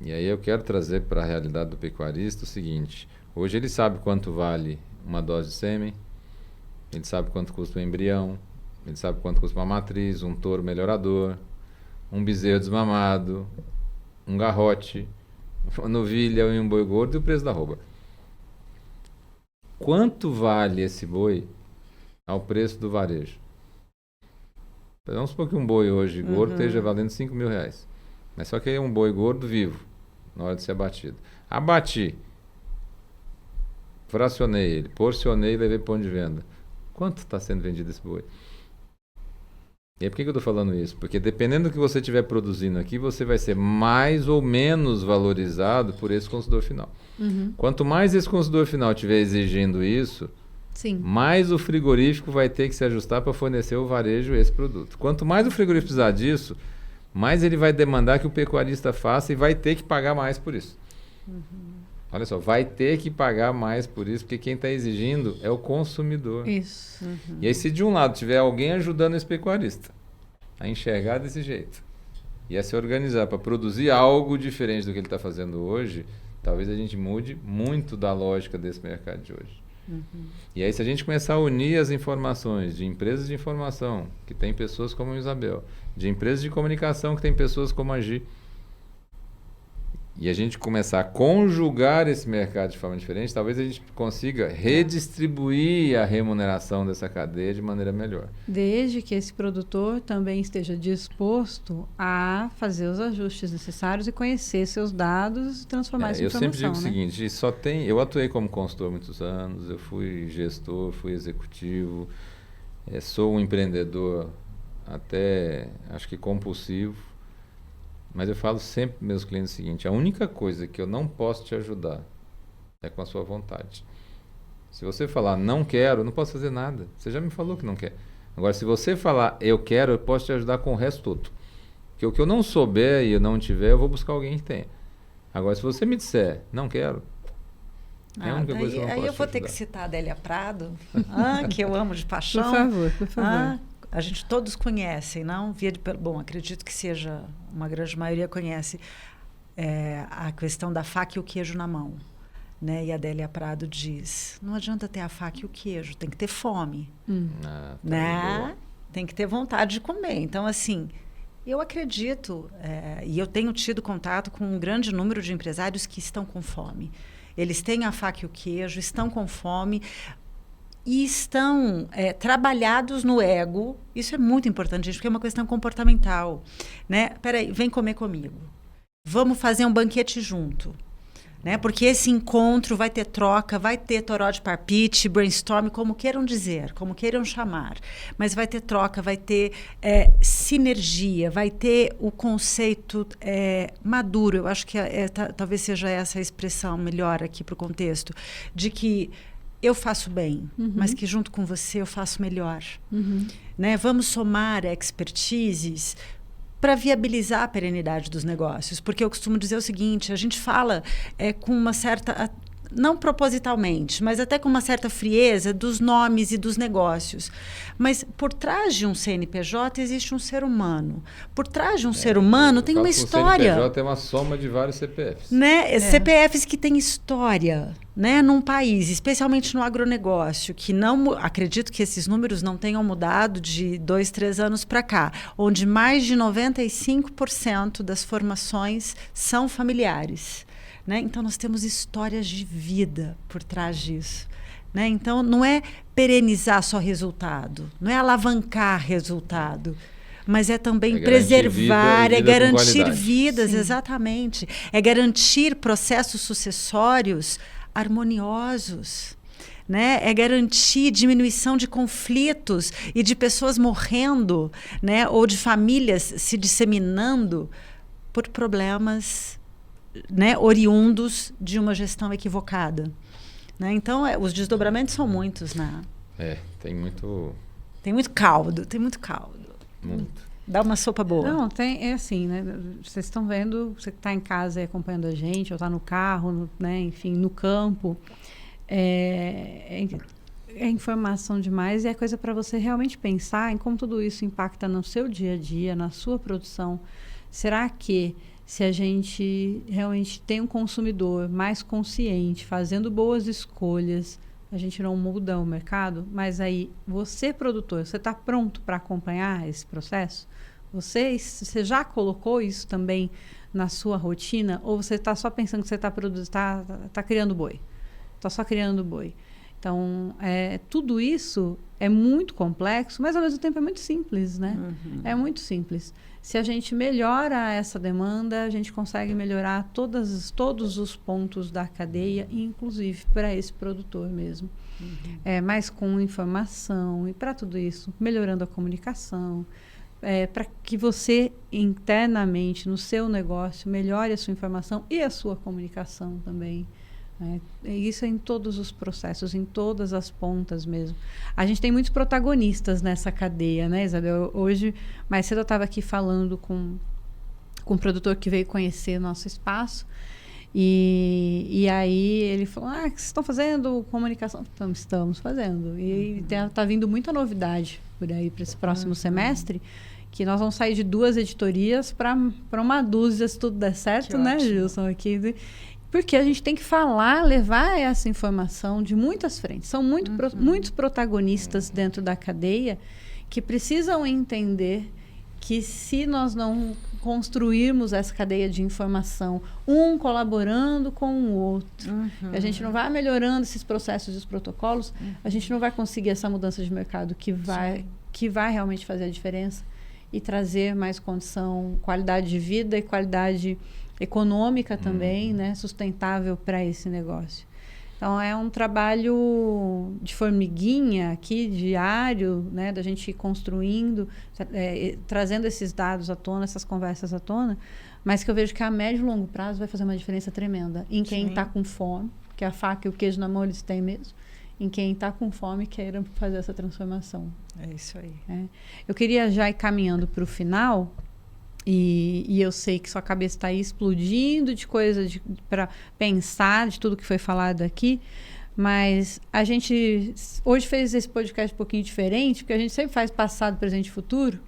E aí eu quero trazer para a realidade do pecuarista o seguinte: hoje ele sabe quanto vale uma dose de sêmen, ele sabe quanto custa um embrião, ele sabe quanto custa uma matriz, um touro melhorador, um bezerro desmamado, um garrote, uma novilha e um boi gordo e o preço da arroba. Quanto vale esse boi ao preço do varejo? Vamos supor que um boi hoje gordo esteja valendo R$5.000. Mas só que é um boi gordo vivo, na hora de ser abatido. Abati, fracionei ele, porcionei e levei para ponto de venda. Quanto está sendo vendido esse boi? E aí, por que eu estou falando isso? Porque dependendo do que você estiver produzindo aqui, você vai ser mais ou menos valorizado por esse consumidor final. Quanto mais esse consumidor final estiver exigindo isso, mais o frigorífico vai ter que se ajustar para fornecer ao varejo esse produto. Quanto mais o frigorífico precisar disso, mais ele vai demandar que o pecuarista faça e vai ter que pagar mais por isso. Olha só, vai ter que pagar mais por isso, porque quem está exigindo é o consumidor. Isso. E aí, se de um lado tiver alguém ajudando esse pecuarista a enxergar desse jeito e a se organizar para produzir algo diferente do que ele está fazendo hoje, talvez a gente mude muito da lógica desse mercado de hoje. E aí, se a gente começar a unir as informações de empresas de informação, que tem pessoas como a Isabel, de empresas de comunicação, que tem pessoas como a Gi, e a gente começar a conjugar esse mercado de forma diferente, talvez a gente consiga redistribuir a remuneração dessa cadeia de maneira melhor. Desde que esse produtor também esteja disposto a fazer os ajustes necessários e conhecer seus dados e transformar essa informação. Eu sempre digo o seguinte, eu atuei como consultor há muitos anos, eu fui gestor, fui executivo, sou um empreendedor até, acho que compulsivo. Mas eu falo sempre para meus clientes o seguinte: a única coisa que eu não posso te ajudar é com a sua vontade. Se você falar não quero, eu não posso fazer nada. Você já me falou que não quer. Agora, se você falar eu quero, eu posso te ajudar com o resto todo. Porque o que eu não souber e eu não tiver, eu vou buscar alguém que tenha. Agora, se você me disser não quero, é a única coisa que eu não posso te ajudar. Aí eu vou ter que citar a Adélia Prado, que eu amo de paixão. Por favor. A gente todos conhecem, não? Bom, acredito que seja, uma grande maioria conhece a questão da faca e o queijo na mão. Né? E a Adélia Prado diz, não adianta ter a faca e o queijo, tem que ter fome. Né? Tem que ter vontade de comer. Então, assim, eu acredito, e eu tenho tido contato com um grande número de empresários que estão com fome. Eles têm a faca e o queijo, estão com fome, e estão trabalhados no ego. Isso é muito importante, gente, porque é uma questão comportamental. Né? Peraí, vem comer comigo. Vamos fazer um banquete junto. Né? Porque esse encontro vai ter troca, vai ter toró de parpite, brainstorm, como queiram dizer, como queiram chamar. Mas vai ter troca, vai ter sinergia, vai ter o conceito maduro. Eu acho que talvez seja essa a expressão melhor aqui para o contexto, de que eu faço bem, mas que junto com você eu faço melhor. Né? Vamos somar expertises para viabilizar a perenidade dos negócios. Porque eu costumo dizer o seguinte, a gente fala com uma certa não propositalmente, mas até com uma certa frieza dos nomes e dos negócios. Mas por trás de um CNPJ existe um ser humano. Por trás de um ser humano tem uma história. O CNPJ é uma soma de vários CPFs. Né? CPFs que têm história, né? Num país, especialmente no agronegócio, que não, acredito que esses números não tenham mudado de 2, 3 anos para cá, onde mais de 95% das formações são familiares. Né? Então, nós temos histórias de vida por trás disso. Né? Então, não é perenizar só resultado, não é alavancar resultado, mas é também preservar, é garantir vidas, exatamente. É garantir processos sucessórios harmoniosos. Né? É garantir diminuição de conflitos e de pessoas morrendo, né? Ou de famílias se disseminando por problemas, né, oriundos de uma gestão equivocada. Né? Então, os desdobramentos são muitos. Né? Tem muito... Tem muito caldo, tem muito caldo. Muito. Dá uma sopa boa. Não, é assim, né? Vocês estão vendo, você que está em casa acompanhando a gente, ou está no carro, né? Enfim, no campo. É informação demais e é coisa para você realmente pensar em como tudo isso impacta no seu dia a dia, na sua produção. Será que se a gente realmente tem um consumidor mais consciente, fazendo boas escolhas, a gente não muda o mercado? Mas aí, você, produtor, você está pronto para acompanhar esse processo? Você já colocou isso também na sua rotina? Ou você está só pensando que você está criando boi? Está só criando boi. Então, tudo isso é muito complexo, mas ao mesmo tempo é muito simples, né? Uhum. É muito simples. Se a gente melhora essa demanda, a gente consegue melhorar todos os pontos da cadeia, inclusive para esse produtor mesmo. Uhum. Mas com informação e para tudo isso, melhorando a comunicação, para que você internamente, no seu negócio, melhore a sua informação e a sua comunicação também. Isso é em todos os processos, em todas as pontas mesmo. A gente tem muitos protagonistas nessa cadeia, né, Isabel? Hoje, mais cedo eu estava aqui falando com um produtor que veio conhecer nosso espaço e aí ele falou, que vocês estão fazendo comunicação? Estamos fazendo. E está vindo muita novidade por aí para esse próximo semestre, que nós vamos sair de 2 editorias para uma dúzia, se tudo der certo, né, Gilson? Aqui. Porque a gente tem que levar essa informação de muitas frentes. São muitos protagonistas dentro da cadeia que precisam entender que se nós não construirmos essa cadeia de informação, um colaborando com o outro, a gente não vai melhorando esses processos e os protocolos, a gente não vai conseguir essa mudança de mercado que vai realmente fazer a diferença e trazer mais condição, qualidade de vida e qualidade econômica também, né, sustentável para esse negócio. Então, é um trabalho de formiguinha aqui, diário, né, da gente ir construindo, trazendo esses dados à tona, essas conversas à tona, mas que eu vejo que a médio e longo prazo vai fazer uma diferença tremenda em quem está com fome, que a faca e o queijo na mão eles têm mesmo, em quem está com fome queira fazer essa transformação. É isso aí. Eu queria já ir caminhando para o final. E eu sei que sua cabeça está aí explodindo de coisa para pensar de tudo que foi falado aqui, mas a gente hoje fez esse podcast um pouquinho diferente, porque a gente sempre faz passado, presente e futuro,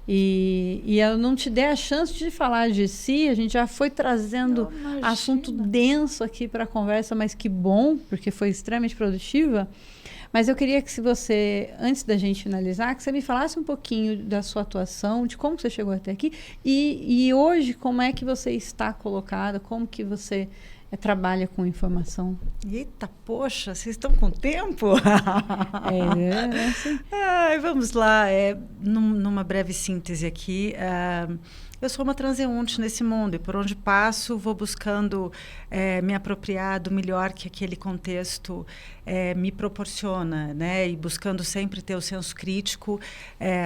e eu não te dei a chance de falar de si, a gente já foi trazendo assunto denso aqui para a conversa, mas que bom, porque foi extremamente produtiva. Mas eu queria que, se você, antes da gente finalizar, que você me falasse um pouquinho da sua atuação, de como você chegou até aqui e hoje como é que você está colocada, como que você trabalha com informação. Eita, poxa, vocês estão com tempo? Assim. Vamos lá, numa breve síntese aqui. Eu sou uma transeunte nesse mundo e por onde passo vou buscando me apropriar do melhor que aquele contexto me proporciona, né? E buscando sempre ter o senso crítico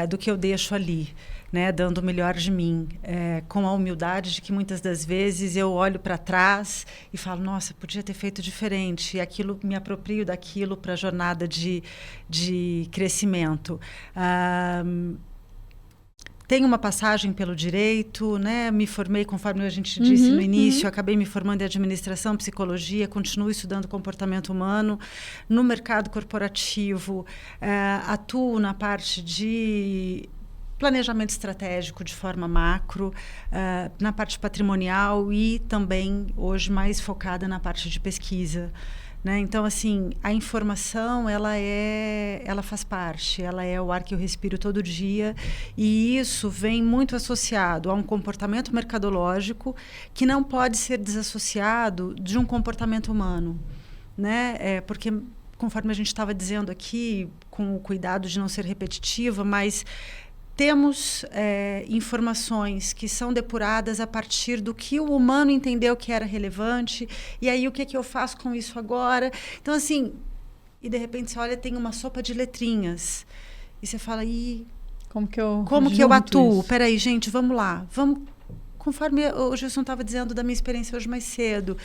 do que eu deixo ali, né? Dando o melhor de mim, com a humildade de que muitas das vezes eu olho para trás e falo, nossa, podia ter feito diferente, e aquilo me aproprio daquilo para a jornada de crescimento. tenho uma passagem pelo direito, né? Me formei, conforme a gente disse no início, acabei me formando em administração, psicologia, continuo estudando comportamento humano. No mercado corporativo, atuo na parte de planejamento estratégico de forma macro, na parte patrimonial e também, hoje, mais focada na parte de pesquisa. Né? Então, assim, a informação, ela faz parte, ela é o ar que eu respiro todo dia, e isso vem muito associado a um comportamento mercadológico que não pode ser desassociado de um comportamento humano, né? Porque, conforme a gente estava dizendo aqui, com o cuidado de não ser repetitiva, mas temos informações que são depuradas a partir do que o humano entendeu que era relevante, e aí o que eu faço com isso agora? Então, assim, e de repente você olha, tem uma sopa de letrinhas, e você fala, como que eu atuo? Isso? Peraí, gente, vamos lá. Conforme o Gilson estava dizendo da minha experiência hoje mais cedo,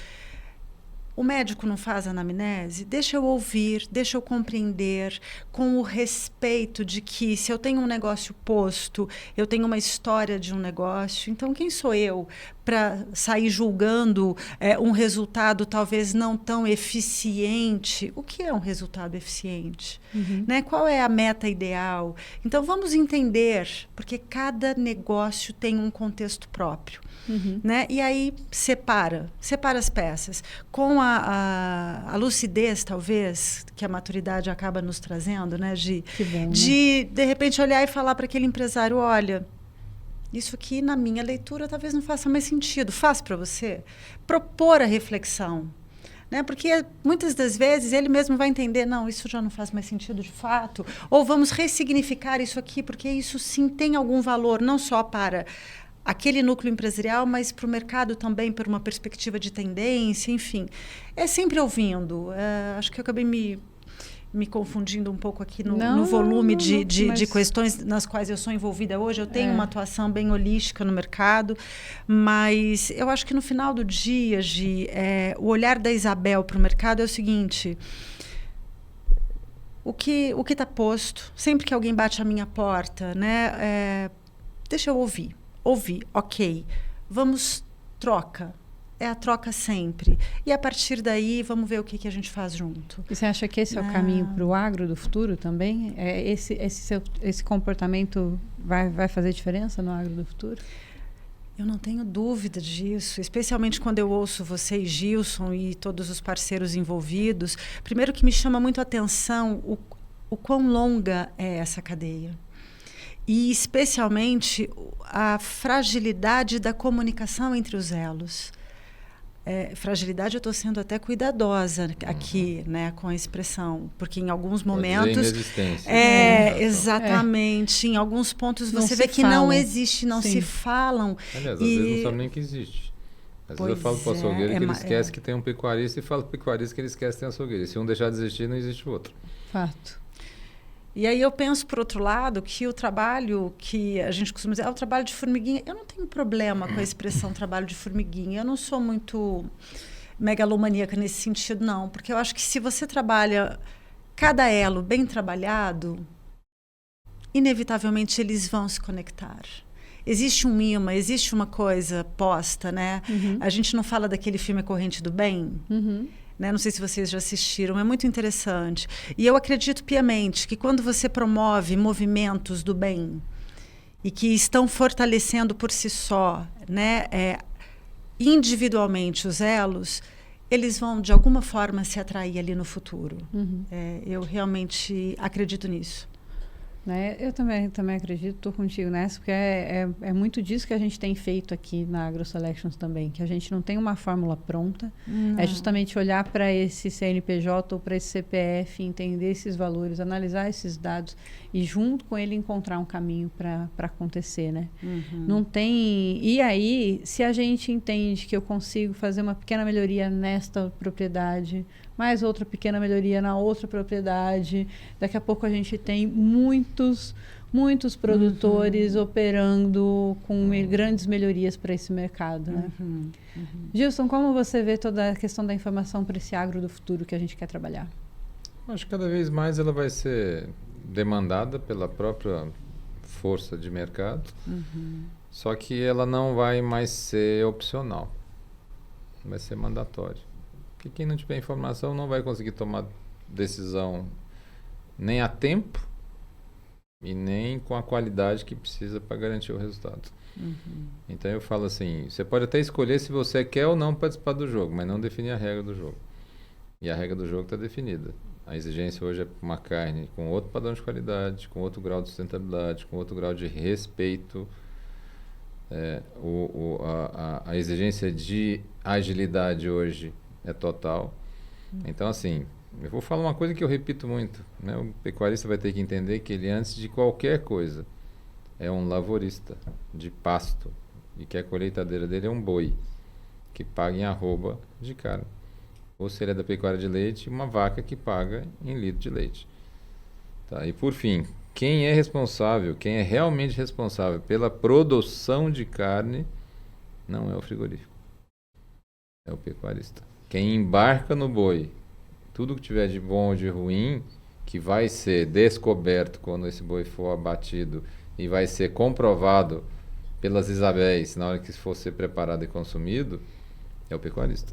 o médico não faz anamnese? Deixa eu ouvir, deixa eu compreender, com o respeito de que, se eu tenho um negócio posto, eu tenho uma história de um negócio, então quem sou eu para sair julgando um resultado talvez não tão eficiente? O que é um resultado eficiente? Né? Qual é a meta ideal? Então vamos entender, porque cada negócio tem um contexto próprio. Né? E aí separa as peças. Com a lucidez, talvez, que a maturidade acaba nos trazendo, né? De repente, olhar e falar para aquele empresário, olha, isso aqui, na minha leitura, talvez não faça mais sentido. Faz para você? Propor a reflexão. Né? Porque muitas das vezes ele mesmo vai entender, não, isso já não faz mais sentido de fato, ou vamos ressignificar isso aqui, porque isso sim tem algum valor, não só para aquele núcleo empresarial, mas para o mercado também, por uma perspectiva de tendência, enfim. É sempre ouvindo. Acho que eu acabei me confundindo um pouco aqui no volume de questões nas quais eu sou envolvida hoje. Eu tenho uma atuação bem holística no mercado, mas eu acho que no final do dia, o olhar da Isabel para o mercado é o seguinte: o que está posto, sempre que alguém bate a minha porta, né, deixa eu ouvir, ok, vamos, troca. É a troca sempre. E a partir daí, vamos ver o que a gente faz junto. E você acha que esse é o caminho para o agro do futuro também? Esse comportamento vai fazer diferença no agro do futuro? Eu não tenho dúvida disso, especialmente quando eu ouço você, Gilson, e todos os parceiros envolvidos. Primeiro que me chama muito a atenção o quão longa é essa cadeia. E, especialmente, a fragilidade da comunicação entre os elos. Fragilidade, eu estou sendo até cuidadosa aqui, né, com a expressão, porque em alguns momentos... inexistência. Exatamente. Em alguns pontos você vê que não existe, não se falam. Aliás, às vezes não sabe nem que existe. Às vezes eu falo para o açougueiro que ele esquece que tem um pecuarista, e falo para o pecuarista que ele esquece que tem açougueiro. Se um deixar de existir, não existe o outro. Fato. E aí eu penso, por outro lado, que o trabalho que a gente costuma dizer, o trabalho de formiguinha, eu não tenho problema com a expressão trabalho de formiguinha. Eu não sou muito megalomaníaca nesse sentido, não. Porque eu acho que se você trabalha cada elo bem trabalhado, inevitavelmente eles vão se conectar. Existe um imã, existe uma coisa posta, né? A gente não fala daquele filme A Corrente do Bem? Né? Não sei se vocês já assistiram, é muito interessante. E eu acredito piamente que quando você promove movimentos do bem e que estão fortalecendo por si só, né, individualmente os elos, eles vão, de alguma forma, se atrair ali no futuro. Eu realmente acredito nisso. Né? Eu também acredito, estou contigo nessa, porque é muito disso que a gente tem feito aqui na AgroSelections também, que a gente não tem uma fórmula pronta, é justamente olhar para esse CNPJ ou para esse CPF, entender esses valores, analisar esses dados e junto com ele encontrar um caminho para acontecer, né? Não tem... E aí, se a gente entende que eu consigo fazer uma pequena melhoria nesta propriedade, mais outra pequena melhoria na outra propriedade, daqui a pouco a gente tem muitos produtores operando com grandes melhorias para esse mercado, né? Gilson, como você vê toda a questão da informação para esse agro do futuro que a gente quer trabalhar? Acho que cada vez mais ela vai ser demandada pela própria força de mercado, só que ela não vai mais ser opcional, vai ser mandatório. Porque quem não tiver informação não vai conseguir tomar decisão nem a tempo e nem com a qualidade que precisa para garantir o resultado. Então eu falo assim, você pode até escolher se você quer ou não participar do jogo, mas não definir a regra do jogo. E a regra do jogo está definida. A exigência hoje é uma carne com outro padrão de qualidade, com outro grau de sustentabilidade, com outro grau de respeito. A exigência de agilidade hoje é total. Então, assim, eu vou falar uma coisa que eu repito muito, né? O pecuarista vai ter que entender que ele, antes de qualquer coisa, é um lavorista de pasto e que a colheitadeira dele é um boi que paga em arroba de carne. Ou se ele é da pecuária de leite, uma vaca que paga em litro de leite. Tá? E por fim, quem é responsável, quem é realmente responsável pela produção de carne, não é o frigorífico, é o pecuarista. Quem embarca no boi, tudo que tiver de bom ou de ruim, que vai ser descoberto quando esse boi for abatido e vai ser comprovado pelas Isabéis na hora que for ser preparado e consumido, é o pecuarista.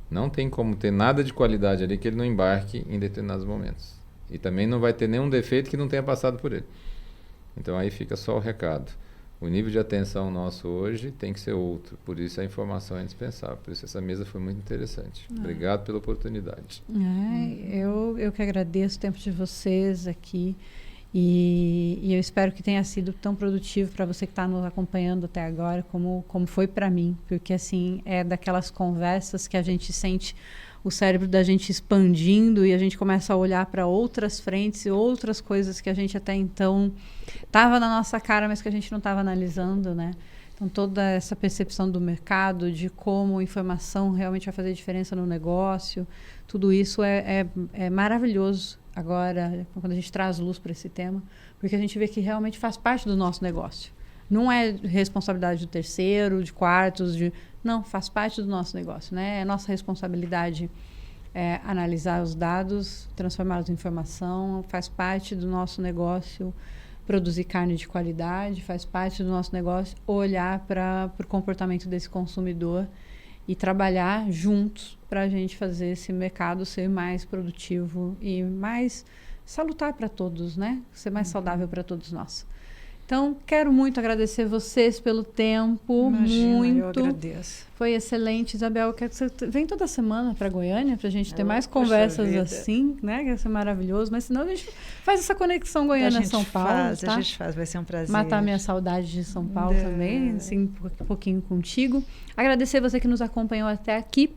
Não tem como ter nada de qualidade ali que ele não embarque em determinados momentos. E também não vai ter nenhum defeito que não tenha passado por ele. Então aí fica só o recado. O nível de atenção nosso hoje tem que ser outro. Por isso a informação é indispensável. Por isso essa mesa foi muito interessante. Obrigado pela oportunidade. Eu que agradeço o tempo de vocês aqui. E eu espero que tenha sido tão produtivo para você que está nos acompanhando até agora, como foi para mim. Porque, assim, é daquelas conversas que a gente sente o cérebro da gente expandindo e a gente começa a olhar para outras frentes e outras coisas que a gente até então estava na nossa cara, mas que a gente não estava analisando, né? Então, toda essa percepção do mercado, de como a informação realmente vai fazer diferença no negócio, tudo isso é maravilhoso agora, quando a gente traz luz para esse tema, porque a gente vê que realmente faz parte do nosso negócio. Não é responsabilidade do terceiro, de quartos, não, faz parte do nosso negócio, né? É nossa responsabilidade analisar os dados, transformá-los em informação, faz parte do nosso negócio produzir carne de qualidade, faz parte do nosso negócio olhar para o comportamento desse consumidor e trabalhar juntos para a gente fazer esse mercado ser mais produtivo e mais salutar para todos, né? Ser mais saudável para todos nós. Então, quero muito agradecer vocês pelo tempo. Imagina, muito. Eu agradeço. Foi excelente, Isabel. Quero que você venha toda semana para Goiânia para a gente ter mais conversas assim, né? Que vai ser maravilhoso. Mas senão a gente faz essa conexão Goiânia-São Paulo. Tá? A gente faz, vai ser um prazer. Matar minha saudade de São Paulo também, assim, um pouquinho contigo. Agradecer você que nos acompanhou até aqui.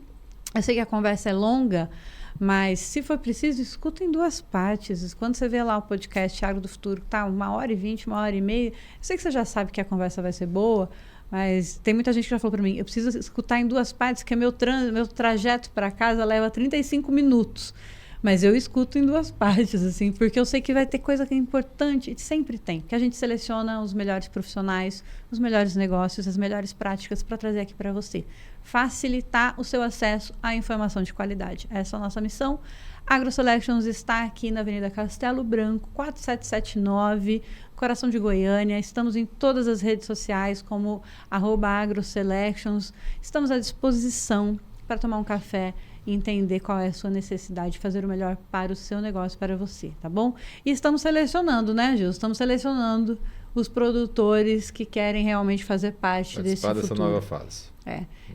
Eu sei que a conversa é longa, mas se for preciso, escuta em duas partes. Quando você vê lá o podcast Agro do Futuro, tá 1h20, 1h30, eu sei que você já sabe que a conversa vai ser boa, mas tem muita gente que já falou para mim, eu preciso escutar em duas partes, porque meu trajeto para casa leva 35 minutos. Mas eu escuto em duas partes, assim, porque eu sei que vai ter coisa que é importante, e sempre tem, que a gente seleciona os melhores profissionais, os melhores negócios, as melhores práticas para trazer aqui para você. Facilitar o seu acesso à informação de qualidade. Essa é a nossa missão. AgroSelections está aqui na Avenida Castelo Branco, 4779, coração de Goiânia. Estamos em todas as redes sociais, como @AgroSelections. Estamos à disposição para tomar um café e entender qual é a sua necessidade de fazer o melhor para o seu negócio, para você, tá bom? E estamos selecionando, né, Gil? Estamos selecionando os produtores que querem realmente fazer parte desse futuro. Dessa nova fase.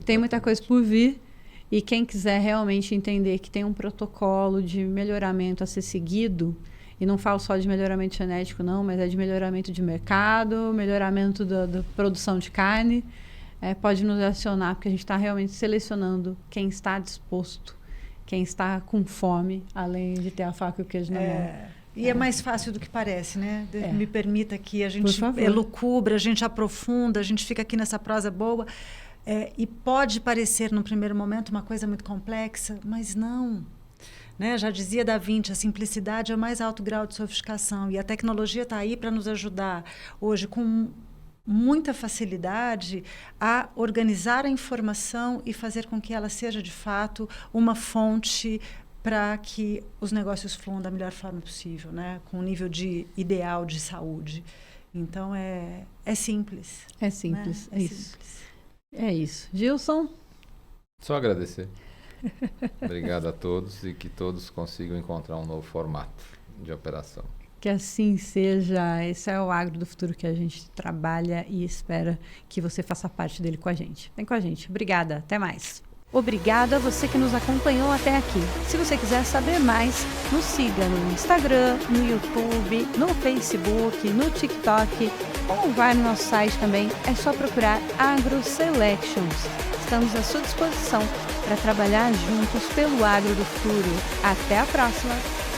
Tem muita coisa por vir e quem quiser realmente entender que tem um protocolo de melhoramento a ser seguido, e não falo só de melhoramento genético não, mas é de melhoramento de mercado, melhoramento da produção de carne, pode nos acionar, porque a gente está realmente selecionando quem está disposto, quem está com fome, além de ter a faca e o queijo na mão. E é mais fácil do que parece, né? Me permita que a gente elucubra, a gente aprofunda, a gente fica aqui nessa prosa boa. E pode parecer, no primeiro momento, uma coisa muito complexa, mas não. Né? Já dizia Da Vinci, a simplicidade é o mais alto grau de sofisticação. E a tecnologia está aí para nos ajudar hoje com muita facilidade a organizar a informação e fazer com que ela seja, de fato, uma fonte para que os negócios fluam da melhor forma possível, né? Com um nível ideal de saúde. Então, é simples. É simples, né? isso. Simples. É isso. Gilson? Só agradecer. Obrigado a todos e que todos consigam encontrar um novo formato de operação. Que assim seja. Esse é o Agro do Futuro que a gente trabalha e espera que você faça parte dele com a gente. Vem com a gente. Obrigada. Até mais. Obrigada a você que nos acompanhou até aqui. Se você quiser saber mais, nos siga no Instagram, no YouTube, no Facebook, no TikTok ou vai no nosso site também. É só procurar Agro Selections. Estamos à sua disposição para trabalhar juntos pelo Agro do Futuro. Até a próxima!